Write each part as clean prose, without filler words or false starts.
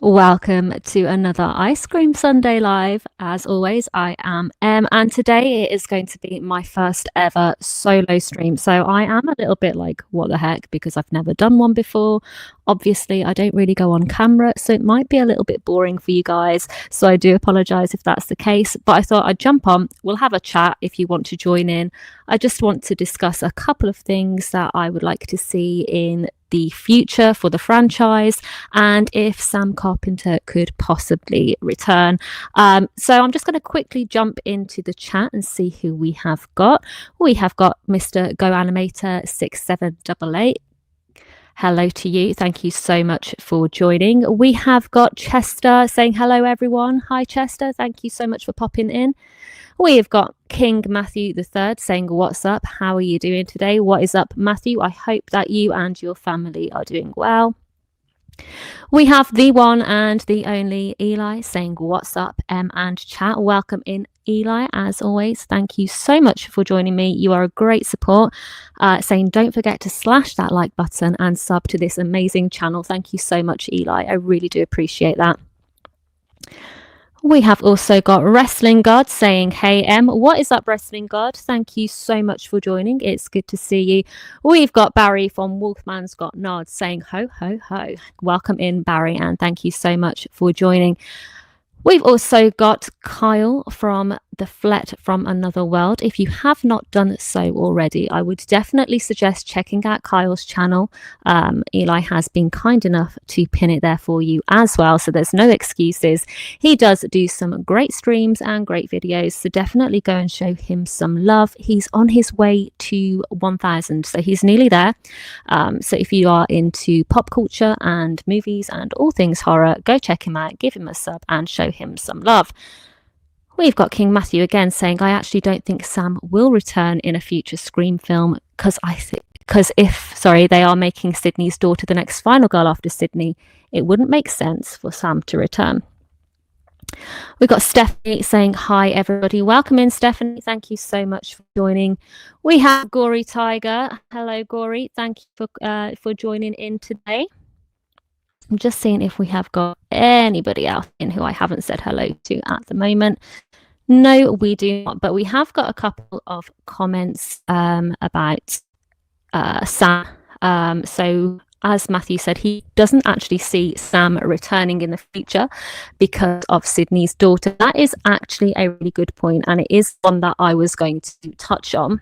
Welcome to another Ice Cream Sunday Live. As always, I am Em, and today it is going to be my first ever solo stream. So I am a little bit like, what the heck, because I've never done one before. Obviously, I don't really go on camera, so it might be a little bit boring for you guys. So I do apologize if that's the case, but I thought I'd jump on. We'll have a chat if you want to join in. I just want to discuss a couple of things that I would like to see in the future for the franchise and if Sam Carpenter could possibly return. So I'm just going to quickly jump into the chat and see who we have got. We have got Mr. Go Animator 6788. Hello to you. Thank you so much for joining. We have got Chester saying hello, everyone. Hi, Chester. Thank you so much for popping in. We have got King Matthew III saying, what's up? How are you doing today? What is up, Matthew? I hope that you and your family are doing well. We have the one and the only Eli saying, what's up, and chat. Welcome in, Eli, as always. Thank you so much for joining me. You are a great support. Saying, don't forget to slash that like button and sub to this amazing channel. Thank you so much, Eli. I really do appreciate that. We have also got Wrestling God saying, hey, Em, what is up, Wrestling God? Thank you so much for joining. It's good to see you. We've got Barry from Wolfman's Got Nods saying, ho, ho, ho. Welcome in, Barry, and thank you so much for joining. We've also got Kyle from The Flet from Another World. If you have not done so already, I would definitely suggest checking out Kyle's channel. Eli has been kind enough to pin it there for you as well, so there's no excuses. He does do some great streams and great videos, so definitely go and show him some love. He's on his way to 1,000, so he's nearly there. So if you are into pop culture and movies and all things horror, go check him out, give him a sub and show him some love. We've got King Matthew again saying, I actually don't think Sam will return in a future Scream film because if they are making Sydney's daughter the next final girl after Sydney, it wouldn't make sense for Sam to return. We've got Stephanie saying, hi, everybody. Welcome in, Stephanie. Thank you so much for joining. We have Gory Tiger. Hello, Gory. Thank you for joining in today. I'm just seeing if we have got anybody else in who I haven't said hello to at the moment. No, we do not, but we have got a couple of comments about Sam. So as Matthew said, he doesn't actually see Sam returning in the future because of Sydney's daughter. That is actually a really good point, and it is one that I was going to touch on.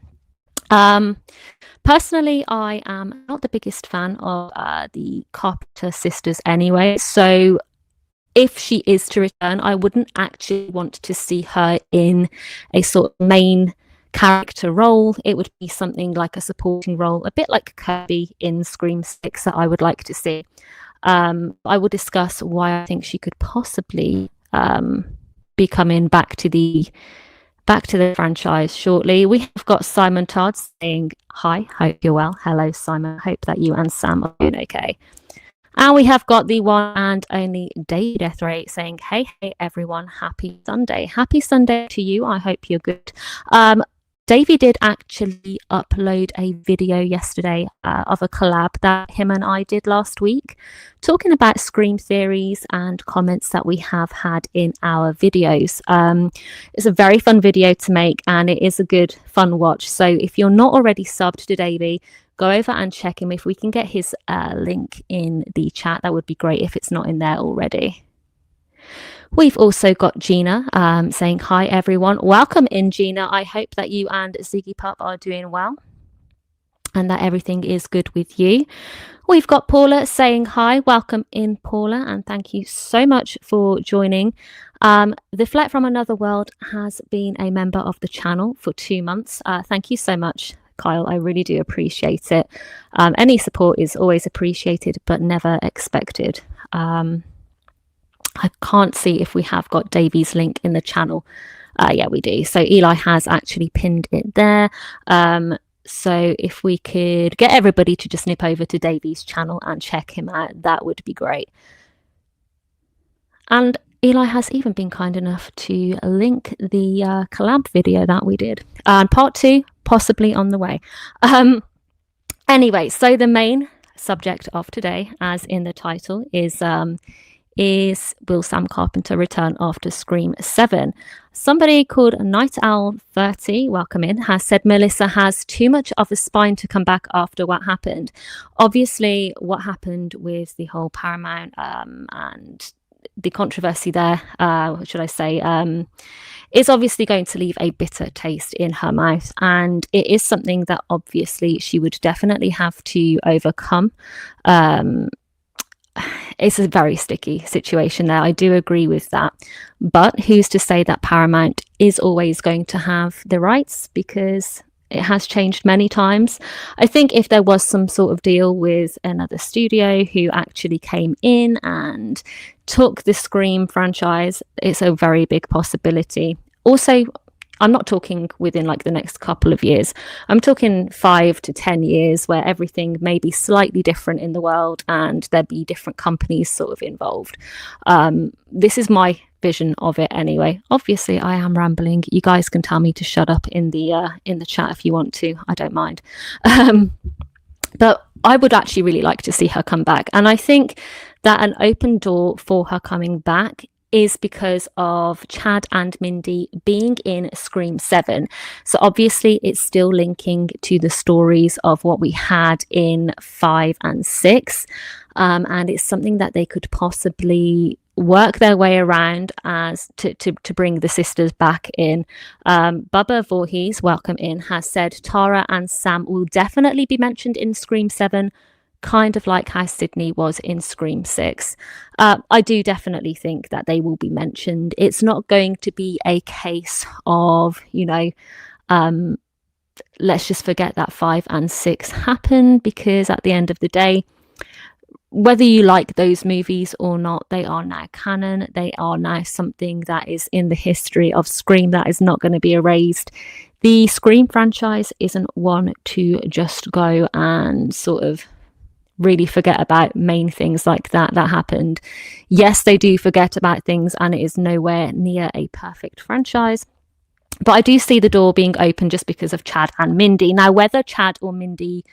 Personally, I am not the biggest fan of the Carpenter sisters anyway, so if she is to return, I wouldn't actually want to see her in a sort of main character role. It would be something like a supporting role, a bit like Kirby in Scream 6 that I would like to see. I will discuss why I think she could possibly be coming back to the franchise shortly. We have got Simon Todd saying, hi, hope you're well. Hello, Simon. Hope that you and Sam are doing okay. And we have got the one and only David Ethray saying, hey, everyone, happy Sunday. Happy Sunday to you. I hope you're good. Davey did actually upload a video yesterday of a collab that him and I did last week, talking about Scream theories and comments that we have had in our videos. It's a very fun video to make, and it is a good, fun watch. So if you're not already subbed to Davey, go over and check him. If we can get his link in the chat, that would be great if it's not in there already. We've also got Gina saying, hi, everyone. Welcome in, Gina. I hope that you and Ziggy Pup are doing well and that everything is good with you. We've got Paula saying, hi. Welcome in, Paula, and thank you so much for joining. The Flat from Another World has been a member of the channel for 2 months. Thank you so much, Kyle. I really do appreciate it. Any support is always appreciated, but never expected. I can't see if we have got Davey's link in the channel. Yeah, we do. So Eli has actually pinned it there. So if we could get everybody to just nip over to Davey's channel and check him out, that would be great. And Eli has even been kind enough to link the collab video that we did. And part 2, possibly on the way. Anyway, so the main subject of today, as in the title, is is, will Sam Carpenter return after Scream 7? Somebody called Night Owl 30, welcome in, has said Melissa has too much of a spine to come back after what happened. Obviously, what happened with the whole Paramount and the controversy there, what should I say, is obviously going to leave a bitter taste in her mouth. And it is something that obviously she would definitely have to overcome. It's a very sticky situation there. I do agree with that. But who's to say that Paramount is always going to have the rights, because it has changed many times. I think if there was some sort of deal with another studio who actually came in and took the Scream franchise, it's a very big possibility. Also, I'm not talking within like the next couple of years. I'm talking 5 to 10 years where everything may be slightly different in the world and there'd be different companies sort of involved. This is my vision of it anyway. Obviously, I am rambling. You guys can tell me to shut up in the chat if you want to. I don't mind. But I would actually really like to see her come back. And I think that an open door for her coming back is because of Chad and Mindy being in Scream 7. So obviously it's still linking to the stories of what we had in 5 and 6. And it's something that they could possibly work their way around as to bring the sisters back in. Bubba Voorhees, welcome in, has said Tara and Sam will definitely be mentioned in Scream 7, kind of like how Sydney was in Scream 6. I do definitely think that they will be mentioned. It's not going to be a case of, let's just forget that 5 and 6 happened, because at the end of the day, whether you like those movies or not, they are now canon. They are now something that is in the history of Scream that is not going to be erased. The Scream franchise isn't one to just go and sort of really forget about main things like that happened. Yes, they do forget about things, and it is nowhere near a perfect franchise. But I do see the door being open just because of Chad and Mindy. Now, whether Chad or Mindy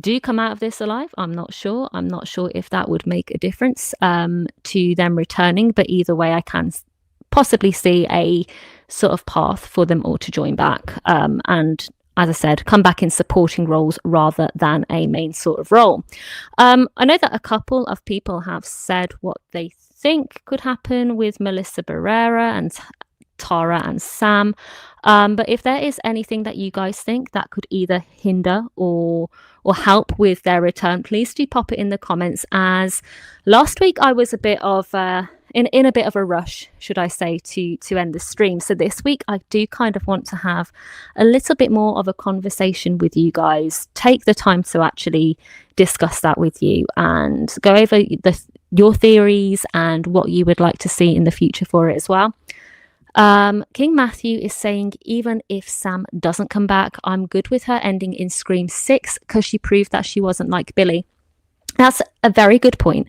do come out of this alive, I'm not sure. I'm not sure if that would make a difference to them returning. But either way, I can possibly see a sort of path for them all to join back. And as I said, come back in supporting roles rather than a main sort of role. I know that a couple of people have said what they think could happen with Melissa Barrera and Tara and Sam. But if there is anything that you guys think that could either hinder or help with their return, please do pop it in the comments. As last week I was a bit of in a bit of a rush, should I say, to end the stream. So this week I do kind of want to have a little bit more of a conversation with you guys, take the time to actually discuss that with you and go over your theories and what you would like to see in the future for it as well. King Matthew is saying, even if Sam doesn't come back, I'm good with her ending in Scream 6 because she proved that she wasn't like Billy. That's a very good point,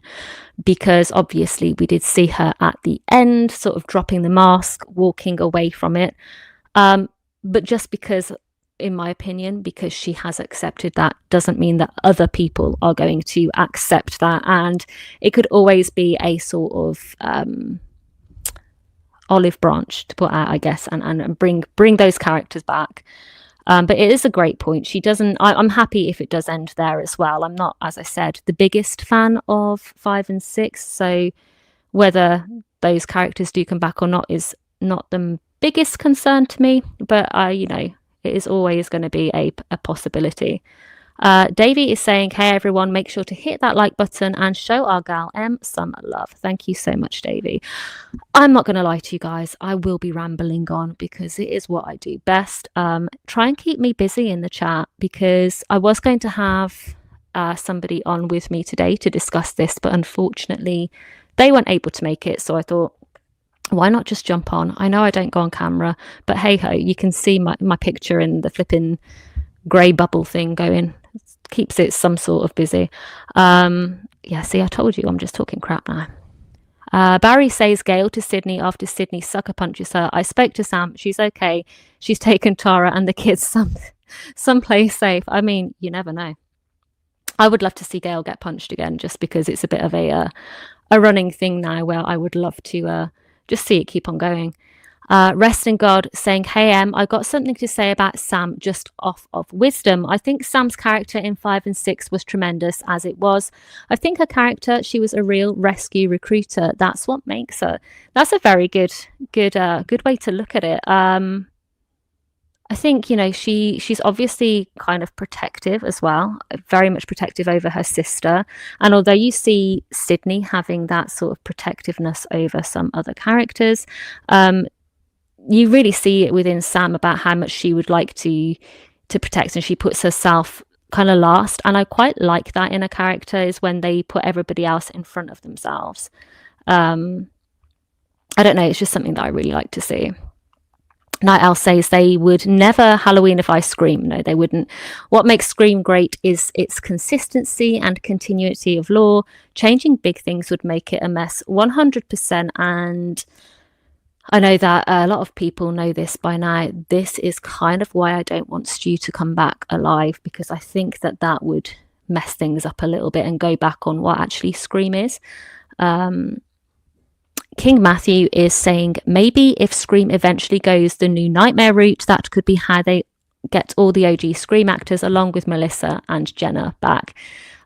because obviously we did see her at the end sort of dropping the mask, walking away from it. But just because, in my opinion, because she has accepted that doesn't mean that other people are going to accept that. And it could always be a sort of olive branch to put out, I guess, and bring those characters back. But it is a great point. She doesn't. I'm happy if it does end there as well. I'm not, as I said, the biggest fan of 5 and 6. So whether those characters do come back or not is not the biggest concern to me. But it is always going to be a possibility. Davey is saying, hey everyone, make sure to hit that like button and show our gal M some love. Thank you so much, Davey. I'm not going to lie to you guys, I will be rambling on because it is what I do best. Try and keep me busy in the chat, because I was going to have somebody on with me today to discuss this, but unfortunately they weren't able to make it. So I thought, why not just jump on? I know I don't go on camera, but hey ho, you can see my picture in the flipping grey bubble thing going. Keeps it some sort of busy. Yeah, see, I told you I'm just talking crap now. Barry says Gail to Sydney after Sydney sucker punches her. I spoke to Sam. She's okay. She's taken Tara and the kids someplace safe. I mean, you never know. I would love to see Gail get punched again, just because it's a bit of a running thing now where I would love to just see it keep on going. Rest in God saying, "Hey I got something to say about Sam just off of wisdom. I think Sam's character in 5 and 6 was tremendous as it was. I think her character, she was a real rescue recruiter. That's what makes her." That's a very good way to look at it. I think, you know, she's obviously kind of protective as well, very much protective over her sister. And although you see Sydney having that sort of protectiveness over some other characters, you really see it within Sam about how much she would like to protect, and she puts herself kind of last. And I quite like that in a character, is when they put everybody else in front of themselves. I don't know, it's just something that I really like to see. Night Owl says they would never Halloweenify Scream. No, they wouldn't. What makes Scream great is its consistency and continuity of lore. Changing big things would make it a mess 100%. And I know that a lot of people know this by now. This is kind of why I don't want Stu to come back alive, because I think that would mess things up a little bit and go back on what actually Scream is. King Matthew is saying, maybe if Scream eventually goes the new Nightmare route, that could be how they get all the OG Scream actors along with Melissa and Jenna back.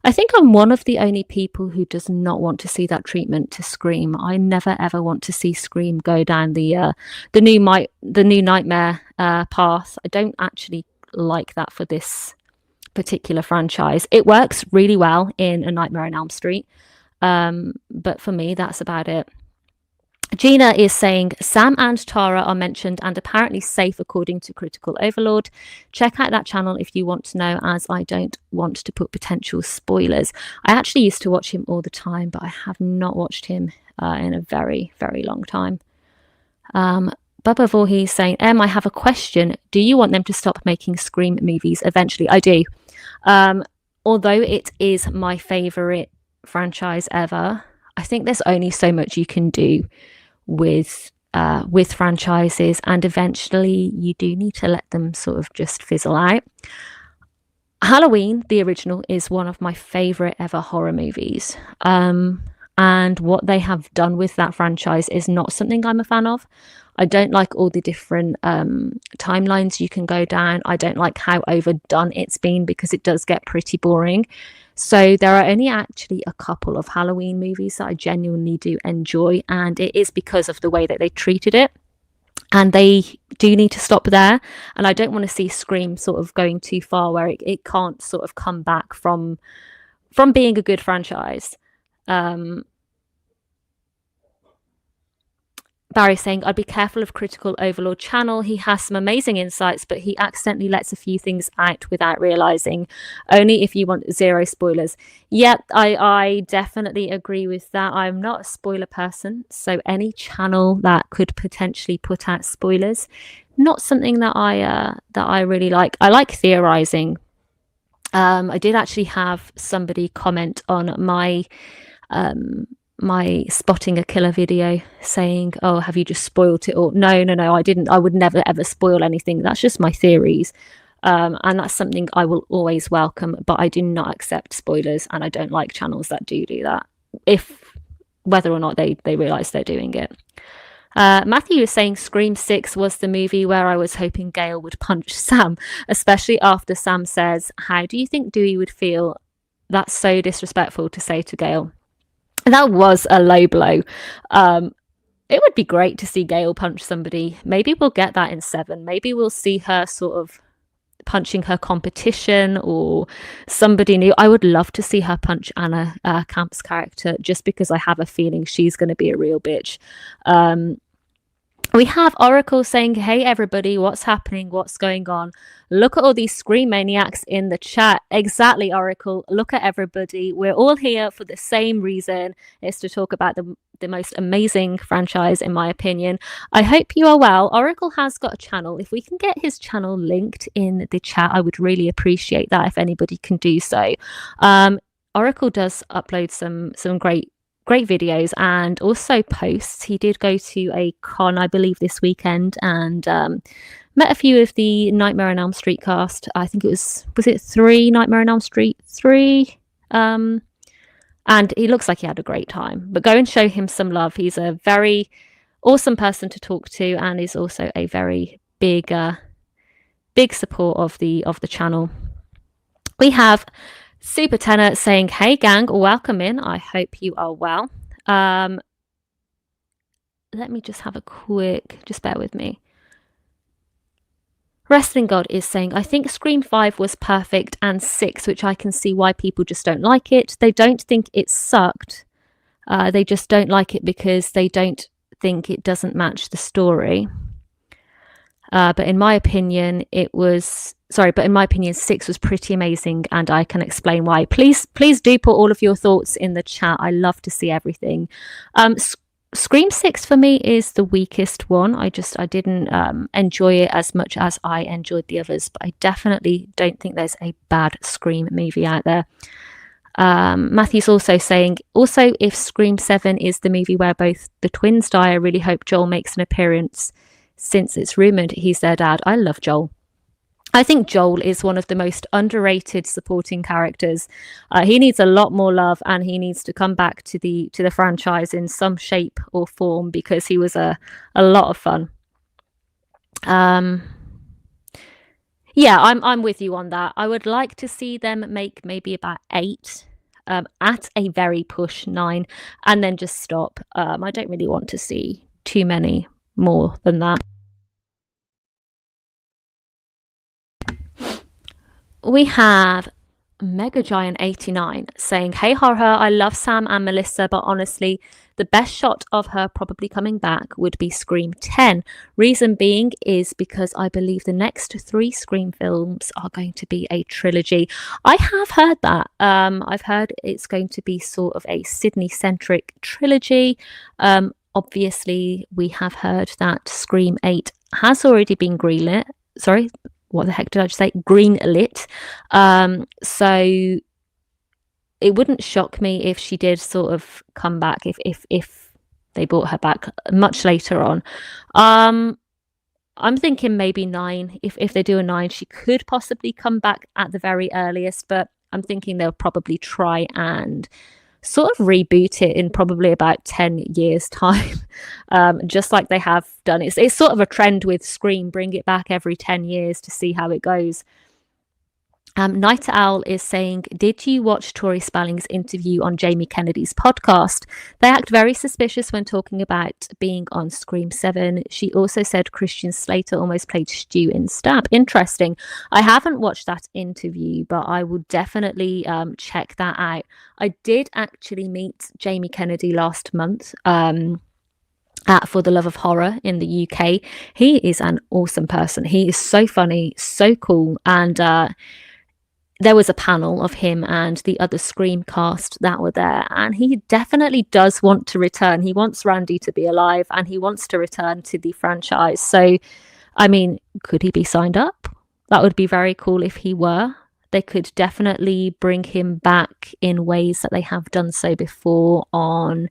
I think I'm one of the only people who does not want to see that treatment to Scream. I never ever want to see Scream go down the new Nightmare path. I don't actually like that for this particular franchise. It works really well in A Nightmare on Elm Street, but for me, that's about it. Gina is saying, Sam and Tara are mentioned and apparently safe according to Critical Overlord. Check out that channel if you want to know, as I don't want to put potential spoilers. I actually used to watch him all the time, but I have not watched him in a very, very long time. Bubba Voorhees saying, I have a question. Do you want them to stop making Scream movies eventually? I do. Although it is my favourite franchise ever, I think there's only so much you can do with franchises, and eventually you do need to let them sort of just fizzle out. Halloween, the original, is one of my favorite ever horror movies, and what they have done with that franchise is not something I'm a fan of. I don't like all the different timelines you can go down. I don't like how overdone it's been, because it does get pretty boring. So there are only actually a couple of Halloween movies that I genuinely do enjoy, and it is because of the way that they treated it. And they do need to stop there. And I don't want to see Scream sort of going too far where it can't sort of come back from being a good franchise. Barry saying, I'd be careful of Critical Overlord channel. He has some amazing insights, but he accidentally lets a few things out without realizing. Only if you want zero spoilers. Yep, I definitely agree with that. I'm not a spoiler person, so any channel that could potentially put out spoilers, not something that I really like. I like theorizing. I did actually have somebody comment on my spotting a killer video saying, oh, have you just spoiled it? Or no, I didn't. I would never ever spoil anything. That's just my theories, and that's something I will always welcome, but I do not accept spoilers, and I don't like channels that do that, whether or not they realize they're doing it. Matthew is saying Scream 6 was the movie where I was hoping Gail would punch Sam, especially after Sam says, how do you think Dewey would feel? That's so disrespectful to say to Gail. That was a low blow. It would be great to see Gail punch somebody. Maybe we'll get that in 7. Maybe we'll see her sort of punching her competition or somebody new. I would love to see her punch Anna Camp's character, just because I have a feeling she's going to be a real bitch. We have Oracle saying, hey, everybody, what's happening? What's going on? Look at all these Scream maniacs in the chat. Exactly, Oracle. Look at everybody. We're all here for the same reason. It's to talk about the most amazing franchise, in my opinion. I hope you are well. Oracle has got a channel. If we can get his channel linked in the chat, I would really appreciate that if anybody can do so. Oracle does upload some great videos and also posts. He did go to a con, I believe, this weekend, and met a few of the Nightmare on Elm Street cast. I think it was it 3 Nightmare on Elm Street 3? And he looks like he had a great time. But go and show him some love. He's a very awesome person to talk to, and is also a very big support of the channel. We have Super Tenor saying, "Hey gang, welcome in. I hope you are well." Let me just have a quick, just bear with me. Wrestling God is saying, "I think Scream 5 was perfect, and 6, which I can see why people just don't like it. They don't think it sucked. They just don't like it because they don't think it doesn't match the story. But in my opinion, 6 was pretty amazing, and I can explain why. Please do put all of your thoughts in the chat. I love to see everything. Scream 6 for me is the weakest one. I didn't enjoy it as much as I enjoyed the others, but I definitely don't think there's a bad Scream movie out there. Matthew's also saying, also, if Scream 7 is the movie where both the twins die, I really hope Joel makes an appearance, since it's rumored he's their dad. I love Joel. I think Joel is one of the most underrated supporting characters. He needs a lot more love, and he needs to come back to the franchise in some shape or form, because he was a lot of fun. Yeah, I'm with you on that. I would like to see them make maybe about 8, at a very push 9, and then just stop. I don't really want to see too many more than that. We have Mega Giant 89 saying, "Hey horror, I love Sam and Melissa, but honestly, the best shot of her probably coming back would be Scream 10. Reason being is because I believe the next 3 Scream films are going to be a trilogy." I have heard that. I've heard it's going to be sort of a Sydney-centric trilogy. Obviously, we have heard that Scream 8 has already been greenlit. Sorry, what the heck did I just say? Greenlit. So it wouldn't shock me if she did sort of come back, if they brought her back much later on. I'm thinking maybe 9. If they do a 9, she could possibly come back at the very earliest, but I'm thinking they'll probably try and sort of reboot it in probably about 10 years time, just like they have done. It's sort of a trend with Scream, bring it back every 10 years to see how it goes. Night Owl is saying, "Did you watch Tori Spelling's interview on Jamie Kennedy's podcast? They act very suspicious when talking about being on Scream 7. She also said Christian Slater almost played Stu in Stab." Interesting. I haven't watched that interview, but I will definitely check that out. I did actually meet Jamie Kennedy last month at For the Love of Horror in the UK. He is an awesome person. He is so funny, so cool, and there was a panel of him and the other Scream cast that were there, and he definitely does want to return. He wants Randy to be alive, and he wants to return to the franchise. So, I mean, could he be signed up? That would be very cool if he were. They could definitely bring him back in ways that they have done so before on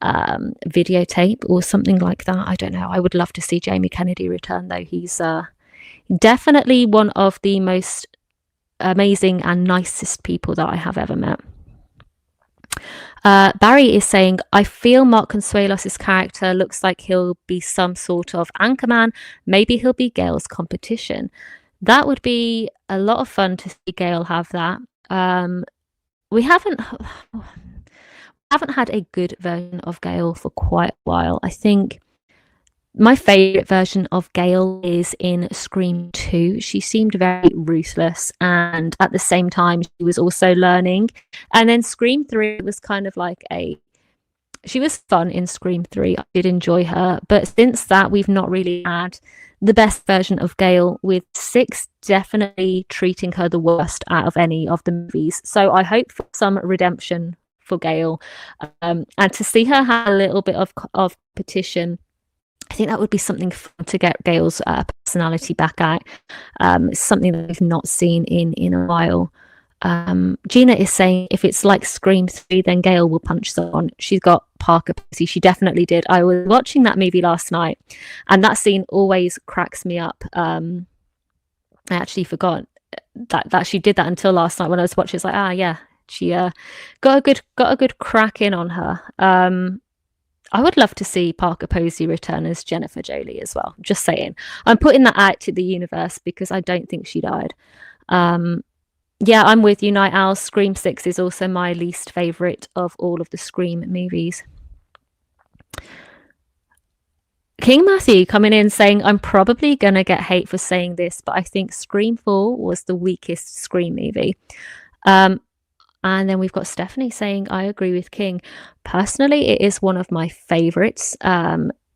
videotape or something like that. I don't know. I would love to see Jamie Kennedy return, though. He's definitely one of the most amazing and nicest people that I have ever met. Barry is saying, "I feel Mark Consuelos' character looks like he'll be some sort of Anchorman. Maybe he'll be Gail's competition." That would be a lot of fun to see Gail have that. We haven't had a good version of Gail for quite a while. I think my favourite version of Gail is in Scream 2. She seemed very ruthless, and at the same time, she was also learning. And then Scream 3 was kind of like she was fun in Scream 3. I did enjoy her. But since that, we've not really had the best version of Gail, with 6 definitely treating her the worst out of any of the movies. So I hope for some redemption for Gail, and to see her have a little bit of competition. I think that would be something fun to get Gail's personality back out. It's something that we've not seen in a while. Gina is saying, "If it's like Scream 3, then Gail will punch someone. She's got Parker pussy." She definitely did. I was watching that movie last night, and that scene always cracks me up. I actually forgot that she did that until last night when I was watching. It's like, yeah, She got a good crack in on her. I would love to see Parker Posey return as Jennifer Jolie as well. Just saying. I'm putting that out to the universe because I don't think she died. Yeah, I'm with you, Night Owl. Scream 6 is also my least favourite of all of the Scream movies. King Matthew coming in saying, I'm probably going to get hate for saying this, but I think Scream 4 was the weakest Scream movie. And then we've got Stephanie saying, I agree with King. Personally, it is one of my favourites.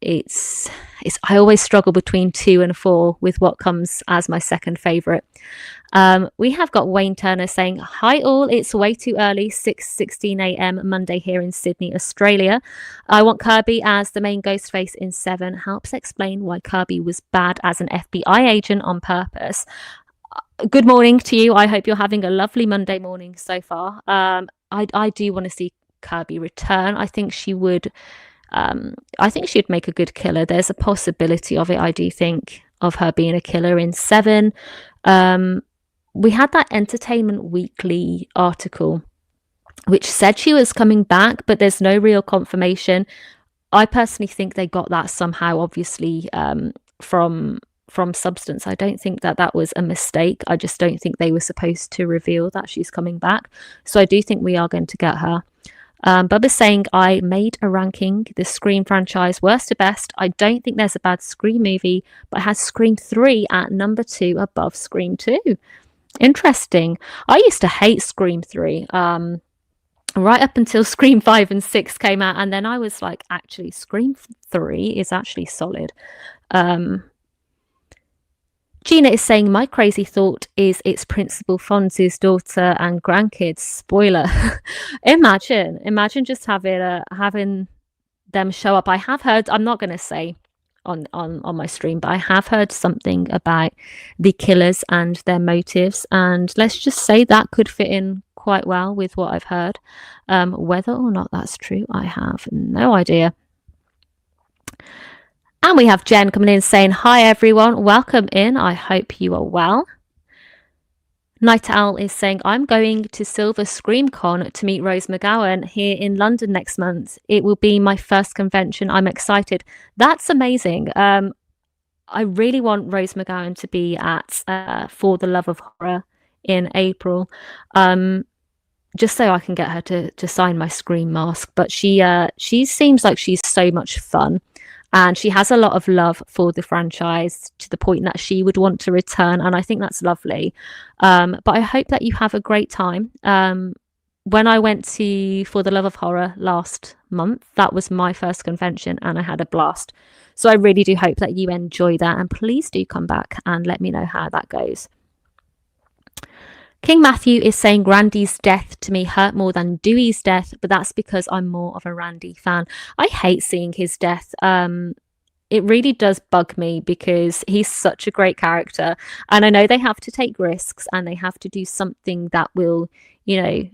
It's I always struggle between 2 and 4 with what comes as my second favourite. We have got Wayne Turner saying, hi all, it's way too early, 6:16 a.m. Monday here in Sydney, Australia. I want Kirby as the main Ghostface in 7. Helps explain why Kirby was bad as an FBI agent on purpose. Good morning to you. I hope you're having a lovely Monday morning so far. I do want to see Kirby return. I think she would she'd make a good killer. There's a possibility of it, I do think, of her being a killer in 7. We had that Entertainment Weekly article which said she was coming back, but there's no real confirmation. I personally think they got that somehow, obviously, from Substance. I don't think that was a mistake. I just don't think they were supposed to reveal that she's coming back. So I do think we are going to get her. Bubba's saying, I made a ranking, the Scream franchise, worst to best. I don't think there's a bad Scream movie, but it has Scream 3 at number 2 above Scream 2. Interesting. I used to hate Scream 3. Right up until Scream 5 and 6 came out, and then I was like, actually, Scream 3 is actually solid. Gina is saying, my crazy thought is it's Principal Fonz's daughter and grandkids. Spoiler. Imagine just having them show up. I have heard, I'm not going to say on my stream, but I have heard something about the killers and their motives, and let's just say that could fit in quite well with what I've heard. Whether or not that's true, I have no idea. And we have Jen coming in saying, hi everyone, welcome in. I hope you are well. Night Owl is saying, I'm going to Silver ScreamCon to meet Rose McGowan here in London next month. It will be my first convention. I'm excited. That's amazing. I really want Rose McGowan to be at For the Love of Horror in April, just so I can get her to sign my Scream mask. But she seems like she's so much fun. And she has a lot of love for the franchise to the point that she would want to return. And I think that's lovely. But I hope that you have a great time. When I went to For the Love of Horror last month, that was my first convention and I had a blast. So I really do hope that you enjoy that. And please do come back and let me know how that goes. King Matthew is saying Randy's death to me hurt more than Dewey's death, but that's because I'm more of a Randy fan. I hate seeing his death. It really does bug me because he's such a great character. And I know they have to take risks and they have to do something that will, make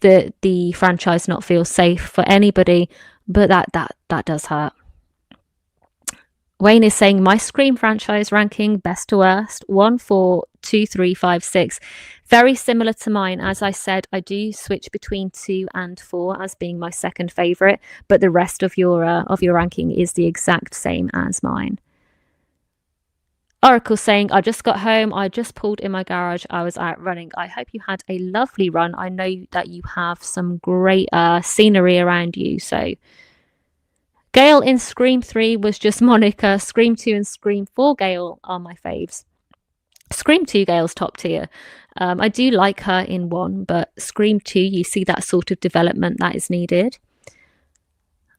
the franchise not feel safe for anybody, but that does hurt. Wayne is saying my Scream franchise ranking, best to worst, 1, 4, 2, 3, 5, 6. Very similar to mine. As I said, I do switch between 2 and 4 as being my second favourite, but the rest of your ranking is the exact same as mine. Oracle saying, I just got home. I just pulled in my garage. I was out running. I hope you had a lovely run. I know that you have some great scenery around you, so... Gail in Scream 3 was just Monica. Scream 2 and Scream 4 Gail are my faves. Scream 2 Gail's top tier. I do like her in 1, but Scream 2, you see that sort of development that is needed.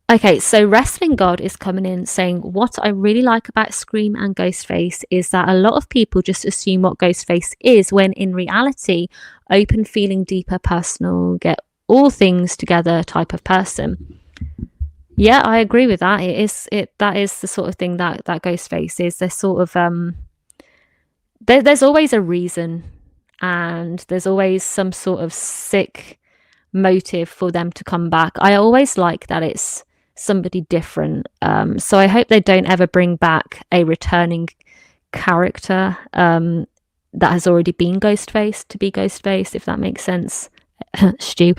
Okay, so Wrestling God is coming in saying, what I really like about Scream and Ghostface is that a lot of people just assume what Ghostface is, when in reality, open, feeling deeper, personal, get all things together type of person. Yeah, I agree with that. That is the sort of thing that Ghostface is. There's sort of there's always a reason, and there's always some sort of sick motive for them to come back. I always like that it's somebody different. So I hope they don't ever bring back a returning character that has already been Ghostface to be Ghostface, if that makes sense. Stew,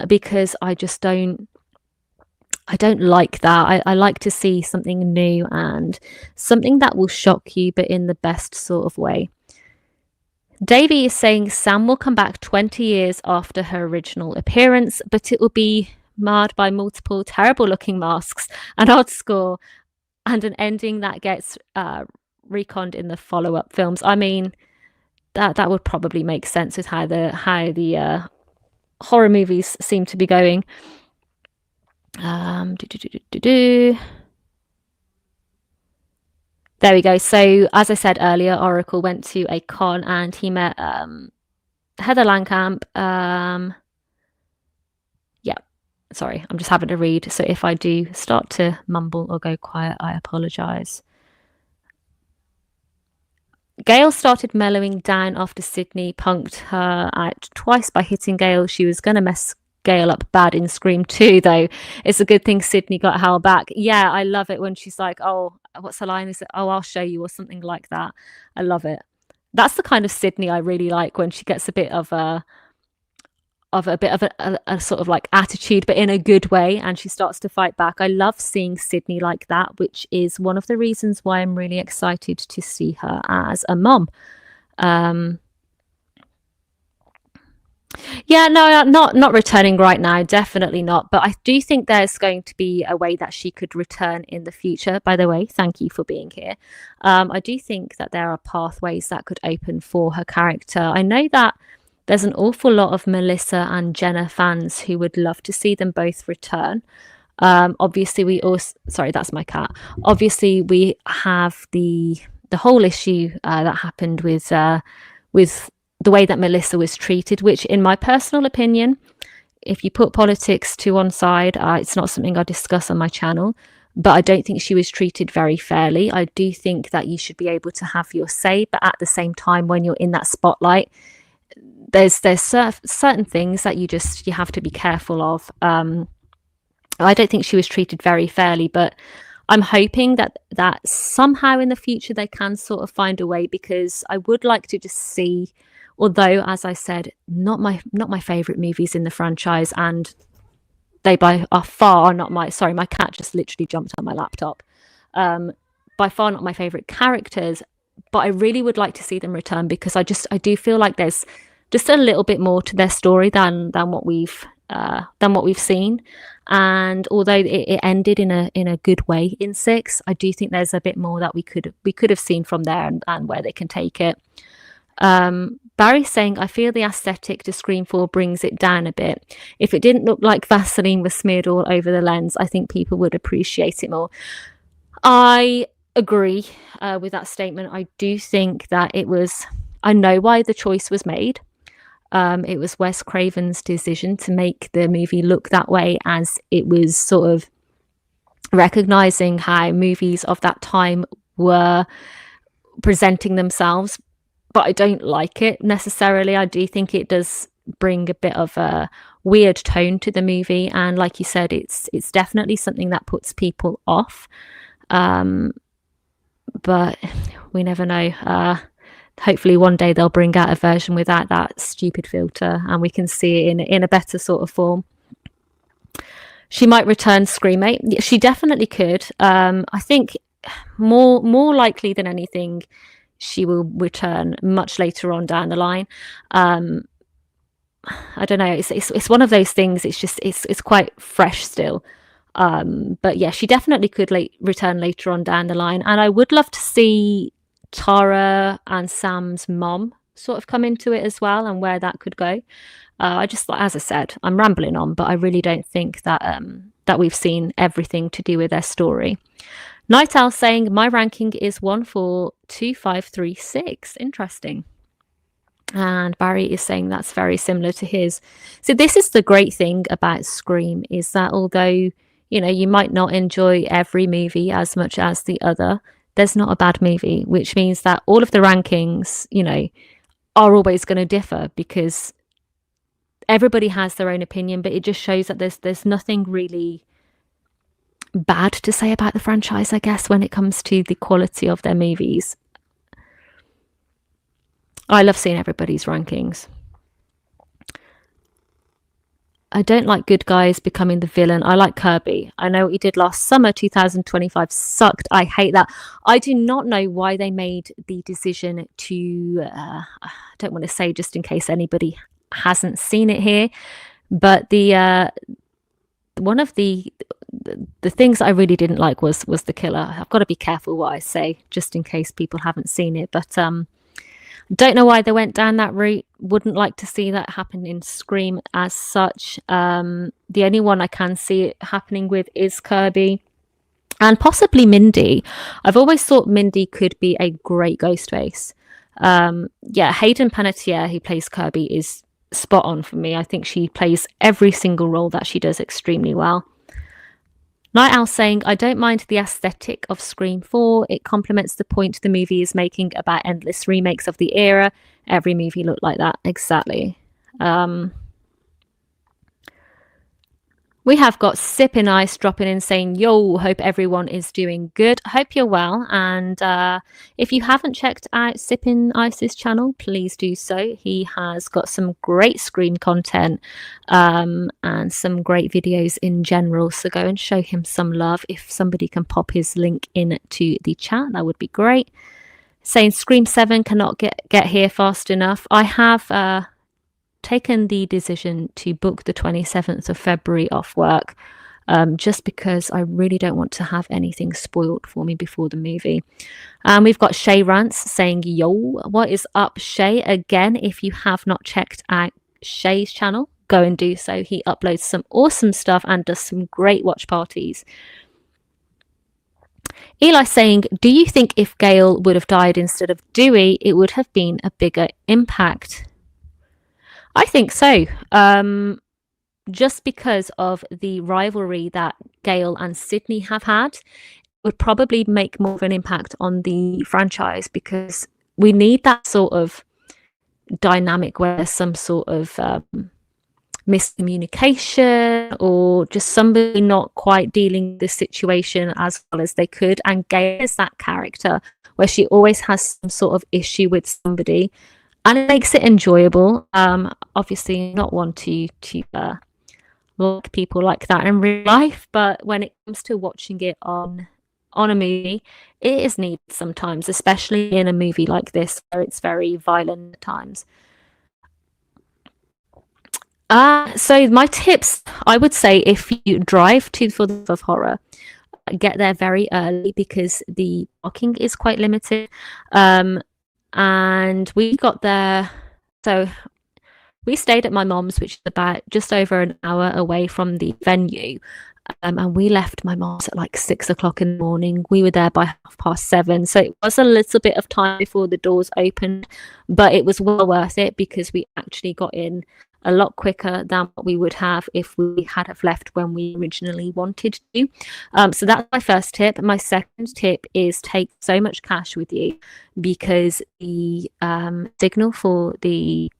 because I just don't. I don't like that. I like to see something new and something that will shock you, but in the best sort of way. Davy is saying Sam will come back 20 years after her original appearance, but it will be marred by multiple terrible looking masks, an odd score, and an ending that gets reconned in the follow up films. I mean, that would probably make sense with how the horror movies seem to be going. There we go. So, as I said earlier, Oracle went to a con and he met Heather Langenkamp. Yeah, sorry, I'm just having to read. So, if I do start to mumble or go quiet, I apologise. Gail started mellowing down after Sydney punked her out twice by hitting Gail. She was going to mess Gail up bad in Scream 2, though. It's a good thing Sydney got held back. Yeah, I love it when she's like, oh, what's the line? Is it, oh, I'll show you, or something like that. I love it. That's the kind of Sydney I really like, when she gets a bit of a sort of like attitude, but in a good way, and she starts to fight back. I love seeing Sydney like that, which is one of the reasons why I'm really excited to see her as a mom. Yeah, no, not returning right now, definitely not. But I do think there's going to be a way that she could return in the future. By the way, thank you for being here. I do think that there are pathways that could open for her character. I know that there's an awful lot of Melissa and Jenna fans who would love to see them both return. Obviously, we also, sorry, that's my cat. Obviously, we have the whole issue that happened with the way that Melissa was treated, which, in my personal opinion, if you put politics to one side, it's not something I discuss on my channel, but I don't think she was treated very fairly. I do think that you should be able to have your say, but at the same time, when you're in that spotlight, there's certain things that you have to be careful of. I don't think she was treated very fairly, but I'm hoping that somehow in the future they can sort of find a way, because I would like to just see, although, as I said, not my favorite movies in the franchise, and they are far not my, sorry, my cat just literally jumped on my laptop. By far not my favorite characters, but I really would like to see them return, because I do feel like there's just a little bit more to their story than what we've seen. And although it ended in a good way in 6, I do think there's a bit more that we could have seen from there, and where they can take it. Barry's saying, I feel the aesthetic to Scream 4 brings it down a bit. If it didn't look like Vaseline was smeared all over the lens, I think people would appreciate it more. I agree with that statement. I do think that I know why the choice was made. It was Wes Craven's decision to make the movie look that way, as it was sort of recognizing how movies of that time were presenting themselves. But I don't like it necessarily. I do think it does bring a bit of a weird tone to the movie, and like you said, it's definitely something that puts people off. But we never know. Hopefully one day they'll bring out a version without that stupid filter, and we can see it in a better sort of form. She might return Scream 8. She definitely could. I think more likely than anything, she will return much later on down the line. I don't know. It's one of those things. It's just it's quite fresh still. But yeah, she definitely could return later on down the line, and I would love to see Tara and Sam's mom sort of come into it as well, and where that could go. I just, as I said, I'm rambling on, but I really don't think that we've seen everything to do with their story. Night Owl saying, my ranking is 142,536. Interesting. And Barry is saying that's very similar to his. So this is the great thing about Scream, is that although, you might not enjoy every movie as much as the other, there's not a bad movie, which means that all of the rankings, are always going to differ, because everybody has their own opinion, but it just shows that there's nothing really bad to say about the franchise, I guess, when it comes to the quality of their movies. I love seeing everybody's rankings. I don't like good guys becoming the villain. I like Kirby. I know what he did last summer. 2025 sucked. I hate that. I do not know why they made the decision to. I don't want to say just in case anybody hasn't seen it here, but the one of the things I really didn't like was the killer. I've got to be careful what I say, just in case people haven't seen it. But don't know why they went down that route. Wouldn't like to see that happen in Scream as such. The only one I can see it happening with is Kirby and possibly Mindy. I've always thought Mindy could be a great Ghostface. Yeah, Hayden Panettiere, who plays Kirby, is spot on for me. I think she plays every single role that she does extremely well. Night Owl saying, I don't mind the aesthetic of Scream 4. It complements the point the movie is making about endless remakes of the era. Every movie looked like that. Exactly. We have got Sippin' Ice dropping in saying, yo, hope everyone is doing good. Hope you're well. And if you haven't checked out Sippin' Ice's channel, please do so. He has got some great Scream content and some great videos in general. So go and show him some love. If somebody can pop his link into the chat, that would be great. Saying Scream 7 cannot get here fast enough. I have taken the decision to book the 27th of February off work just because I really don't want to have anything spoiled for me before the movie. We've got Shay Rants saying, yo, what is up, Shay? Again, if you have not checked out Shay's channel, go and do so. He uploads some awesome stuff and does some great watch parties. Eli saying, do you think if Gale would have died instead of Dewey, it would have been a bigger impact? I think so. Just because of the rivalry that Gale and Sydney have had, it would probably make more of an impact on the franchise because we need that sort of dynamic where there's some sort of miscommunication or just somebody not quite dealing with the situation as well as they could. And Gale is that character where she always has some sort of issue with somebody. And it makes it enjoyable. Obviously, not one to like people like that in real life, but when it comes to watching it on a movie, it is needed sometimes, especially in a movie like this where it's very violent at times. So my tips, I would say, if you drive to for the of horror, get there very early because the parking is quite limited. And we got there, so we stayed at my mom's, which is about just over an hour away from the venue. And we left my mom's at like 6 o'clock in the morning. We were there by 7:30. So it was a little bit of time before the doors opened, but it was well worth it because we actually got in a lot quicker than what we would have if we had have left when we originally wanted to. So that's my first tip. My second tip is take so much cash with you because the signal for the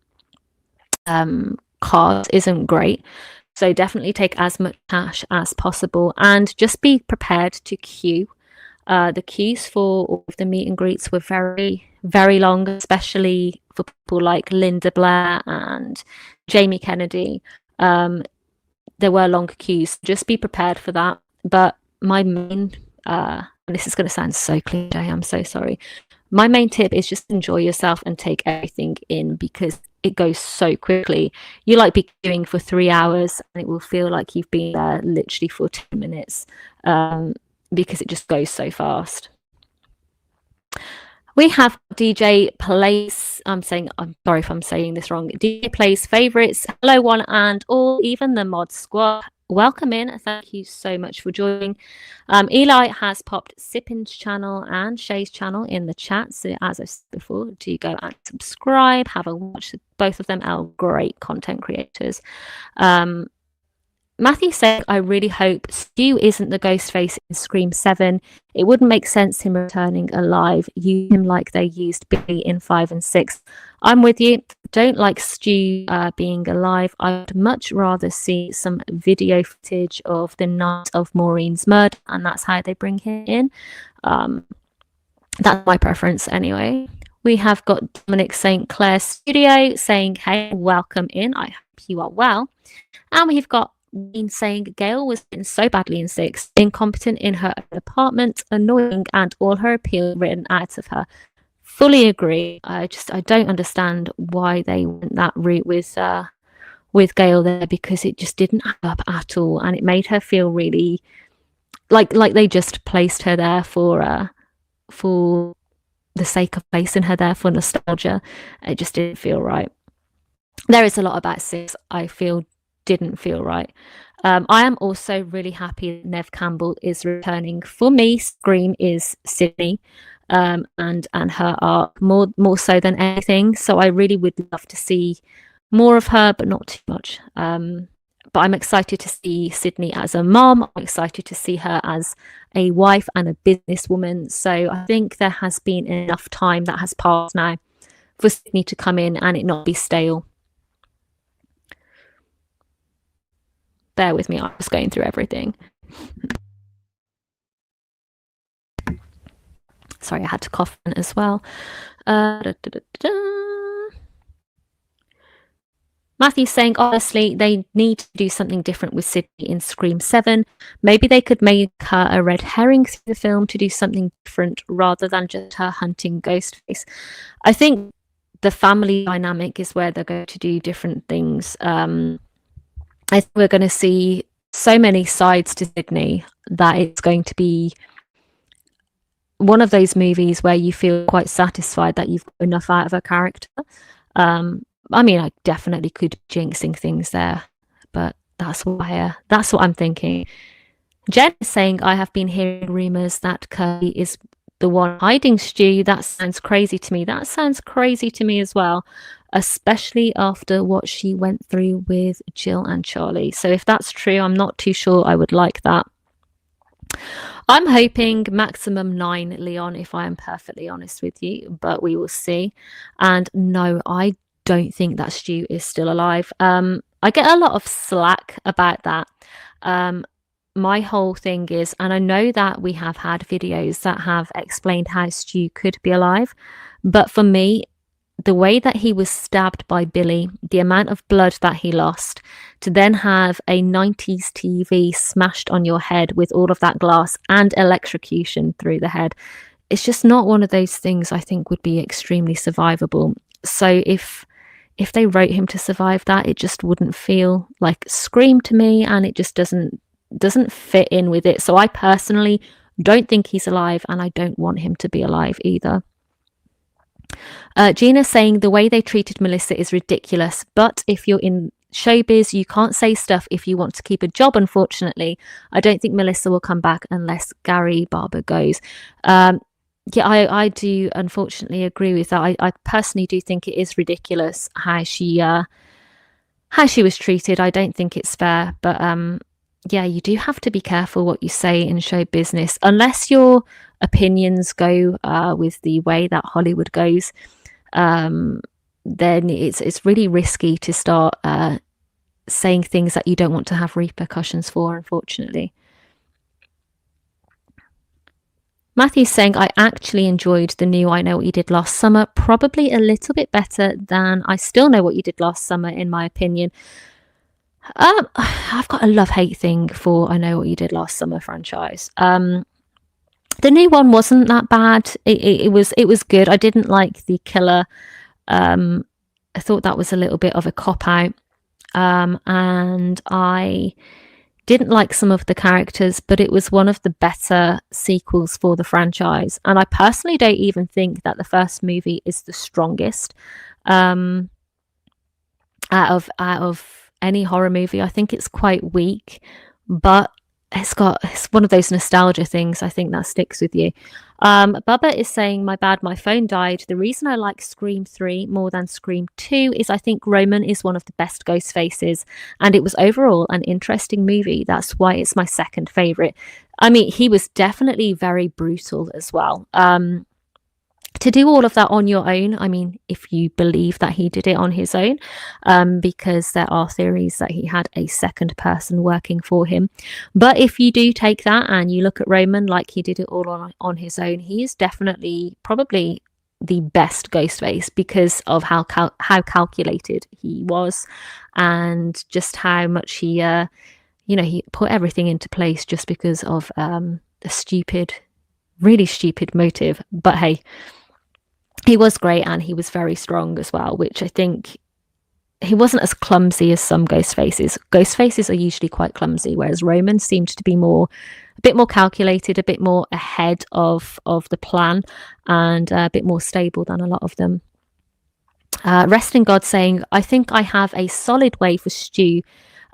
card isn't great. So definitely take as much cash as possible and just be prepared to queue. The queues for all of the meet and greets were very, very long, especially for people like Linda Blair and Jamie Kennedy. There were long queues. Just be prepared for that. But my main, and this is going to sound so cliche, I'm so sorry. My main tip is just enjoy yourself and take everything in because it goes so quickly. You like be queuing for 3 hours and it will feel like you've been there literally for 10 minutes because it just goes so fast. We have DJ Plays, I'm sorry if I'm saying this wrong, DJ Plays favorites. Hello one and all, even the mod squad. Welcome in. Thank you so much for joining. Eli has popped Sippin's channel and Shay's channel in the chat. So as I said before, do go and subscribe, have a watch. Both of them are great content creators. Matthew said, I really hope Stu isn't the Ghostface in Scream 7. It wouldn't make sense him returning alive. Use him like they used Billy in 5 and 6. I'm with you. Don't like Stu being alive. I'd much rather see some video footage of the night of Maureen's murder, and that's how they bring him in. That's my preference anyway. We have got Dominic St. Clair Studio saying, hey, welcome in. I hope you are well. And we've got Wayne saying Gail was written so badly in six, incompetent in her own apartment, annoying, and all her appeal written out of her. Fully agree. I don't understand why they went that route with Gail there, because it just didn't add up at all, and it made her feel really like they just placed her there for the sake of placing her there for nostalgia. It just didn't feel right. There is a lot about six I feel didn't feel right. I am also really happy that Nev Campbell is returning. For me, Scream is Sydney, and her arc more so than anything. So I really would love to see more of her, but not too much. But I'm excited to see Sydney as a mom. I'm excited to see her as a wife and a businesswoman. So I think there has been enough time that has passed now for Sydney to come in and it not be stale. Bear with me, I was going through everything. Sorry, I had to cough as well. Matthew's saying, honestly, they need to do something different with Sydney in Scream 7. Maybe they could make her a red herring through the film to do something different rather than just her hunting Ghostface. I think the family dynamic is where they're going to do different things. I think we're going to see so many sides to Sydney that it's going to be one of those movies where you feel quite satisfied that you've got enough out of a character. I mean, I definitely could be jinxing things there, but that's what I'm thinking. Jen is saying, I have been hearing rumours that Kirby is the one hiding Stu. That sounds crazy to me. That sounds crazy to me as well, especially after what she went through with Jill and Charlie. So if that's true, I'm not too sure I would like that. I'm hoping maximum 9, Leon, if I am perfectly honest with you, but we will see. And no, I don't think that Stu is still alive. I get a lot of slack about that. My whole thing is, and I know that we have had videos that have explained how Stu could be alive, but for me, the way that he was stabbed by Billy, the amount of blood that he lost, to then have a 90s TV smashed on your head with all of that glass and electrocution through the head, it's just not one of those things I think would be extremely survivable. So if they wrote him to survive that, it just wouldn't feel like Scream to me, and it just doesn't fit in with it. So I personally don't think he's alive, and I don't want him to be alive either. Gina saying the way they treated Melissa is ridiculous, but if you're in showbiz, you can't say stuff if you want to keep a job, unfortunately. I don't think Melissa will come back unless Gary Barber goes. Yeah, I do unfortunately agree with that. I personally do think it is ridiculous how she was treated. I don't think it's fair, but yeah, you do have to be careful what you say in show business, unless your opinions go with the way that Hollywood goes. Then it's really risky to start saying things that you don't want to have repercussions for, unfortunately. Matthew's saying, I actually enjoyed the new I Know What You Did Last Summer, probably a little bit better than I Still Know What You Did Last Summer, in my opinion. I've got a love-hate thing for I Know What You Did Last Summer franchise. The new one wasn't that bad. It was good. I didn't like the killer. I thought that was a little bit of a cop-out. And I didn't like some of the characters, but it was one of the better sequels for the franchise. And I personally don't even think that the first movie is the strongest out of any horror movie. I think it's quite weak, but it's one of those nostalgia things, I think, that sticks with you. Bubba is saying, my bad, my phone died. The reason I like Scream 3 more than Scream 2 is I think Roman is one of the best ghost faces, and it was overall an interesting movie. That's why it's my second favourite. I mean, he was definitely very brutal as well. To do all of that on your own, I mean, if you believe that he did it on his own, because there are theories that he had a second person working for him. But if you do take that and you look at Roman like he did it all on his own, he is definitely probably the best Ghostface because of how calculated he was, and just how much he he put everything into place just because of a really stupid motive. But hey, he was great, and he was very strong as well, which I think he wasn't as clumsy as some Ghostfaces. Ghostfaces are usually quite clumsy, whereas Roman seemed to be a bit more calculated, a bit more ahead of the plan, and a bit more stable than a lot of them. Rest in God saying, I think I have a solid way for Stu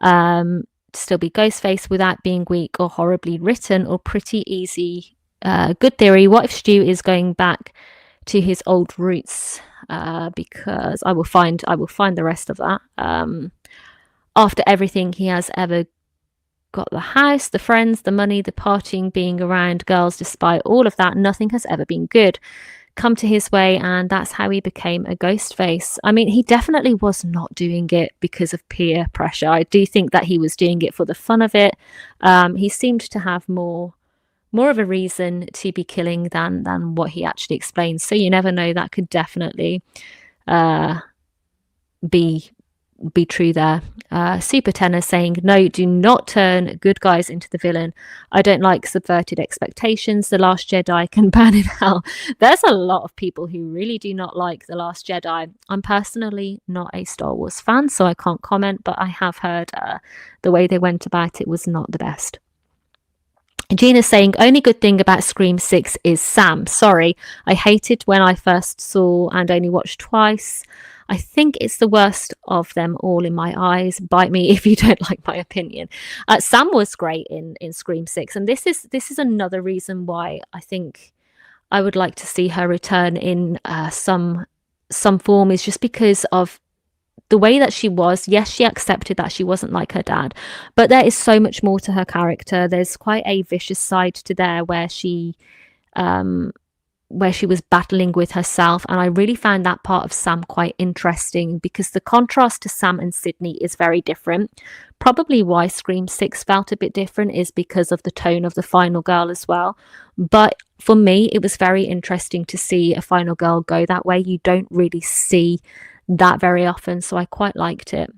to still be Ghostface without being weak or horribly written or pretty easy. Good theory. What if Stu is going back to his old roots? Because I will find the rest of that. After everything he has ever got, the house, the friends, the money, the partying, being around girls, despite all of that, nothing has ever been good come to his way, and that's how he became a Ghostface. I mean, he definitely was not doing it because of peer pressure. I do think that he was doing it for the fun of it. He seemed to have more of a reason to be killing than what he actually explains. So you never know, that could definitely be true there. Super Tenor saying, no, do not turn good guys into the villain. I don't like subverted expectations. The Last Jedi can burn in hell. There's a lot of people who really do not like The Last Jedi. I'm personally not a Star Wars fan, so I can't comment, but I have heard the way they went about it was not the best. Gina's saying, only good thing about Scream 6 is Sam. Sorry, I hated when I first saw and only watched twice. I think it's the worst of them all in my eyes. Bite me if you don't like my opinion. Sam was great in Scream 6, and this is another reason why I think I would like to see her return in some form, is just because of the way that she was. Yes, she accepted that she wasn't like her dad, but there is so much more to her character. There's quite a vicious side to there where she was battling with herself, and I really found that part of Sam quite interesting, because the contrast to Sam and Sydney is very different. Probably why Scream 6 felt a bit different is because of the tone of the final girl as well. But for me, it was very interesting to see a final girl go that way. You don't really see that very often, so I quite liked it.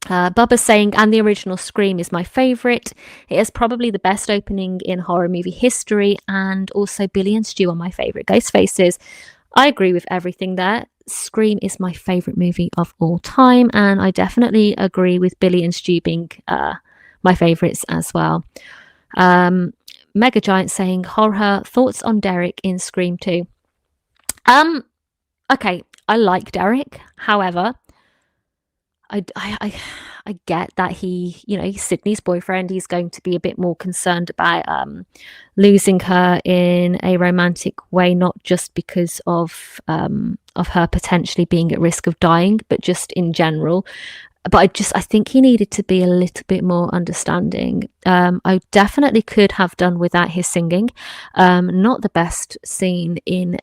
Bubba's saying, and the original Scream is my favourite. It is probably the best opening in horror movie history, and also Billy and Stu are my favourite Ghostfaces. I agree with everything there. Scream is my favourite movie of all time, and I definitely agree with Billy and Stu being my favourites as well. Mega Giant saying, horror thoughts on Derek in Scream 2. Okay, I like Derek. However, I get that he's Sydney's boyfriend. He's going to be a bit more concerned about losing her in a romantic way, not just because of her potentially being at risk of dying, but just in general. But I think he needed to be a little bit more understanding. I definitely could have done without his singing. Not the best scene in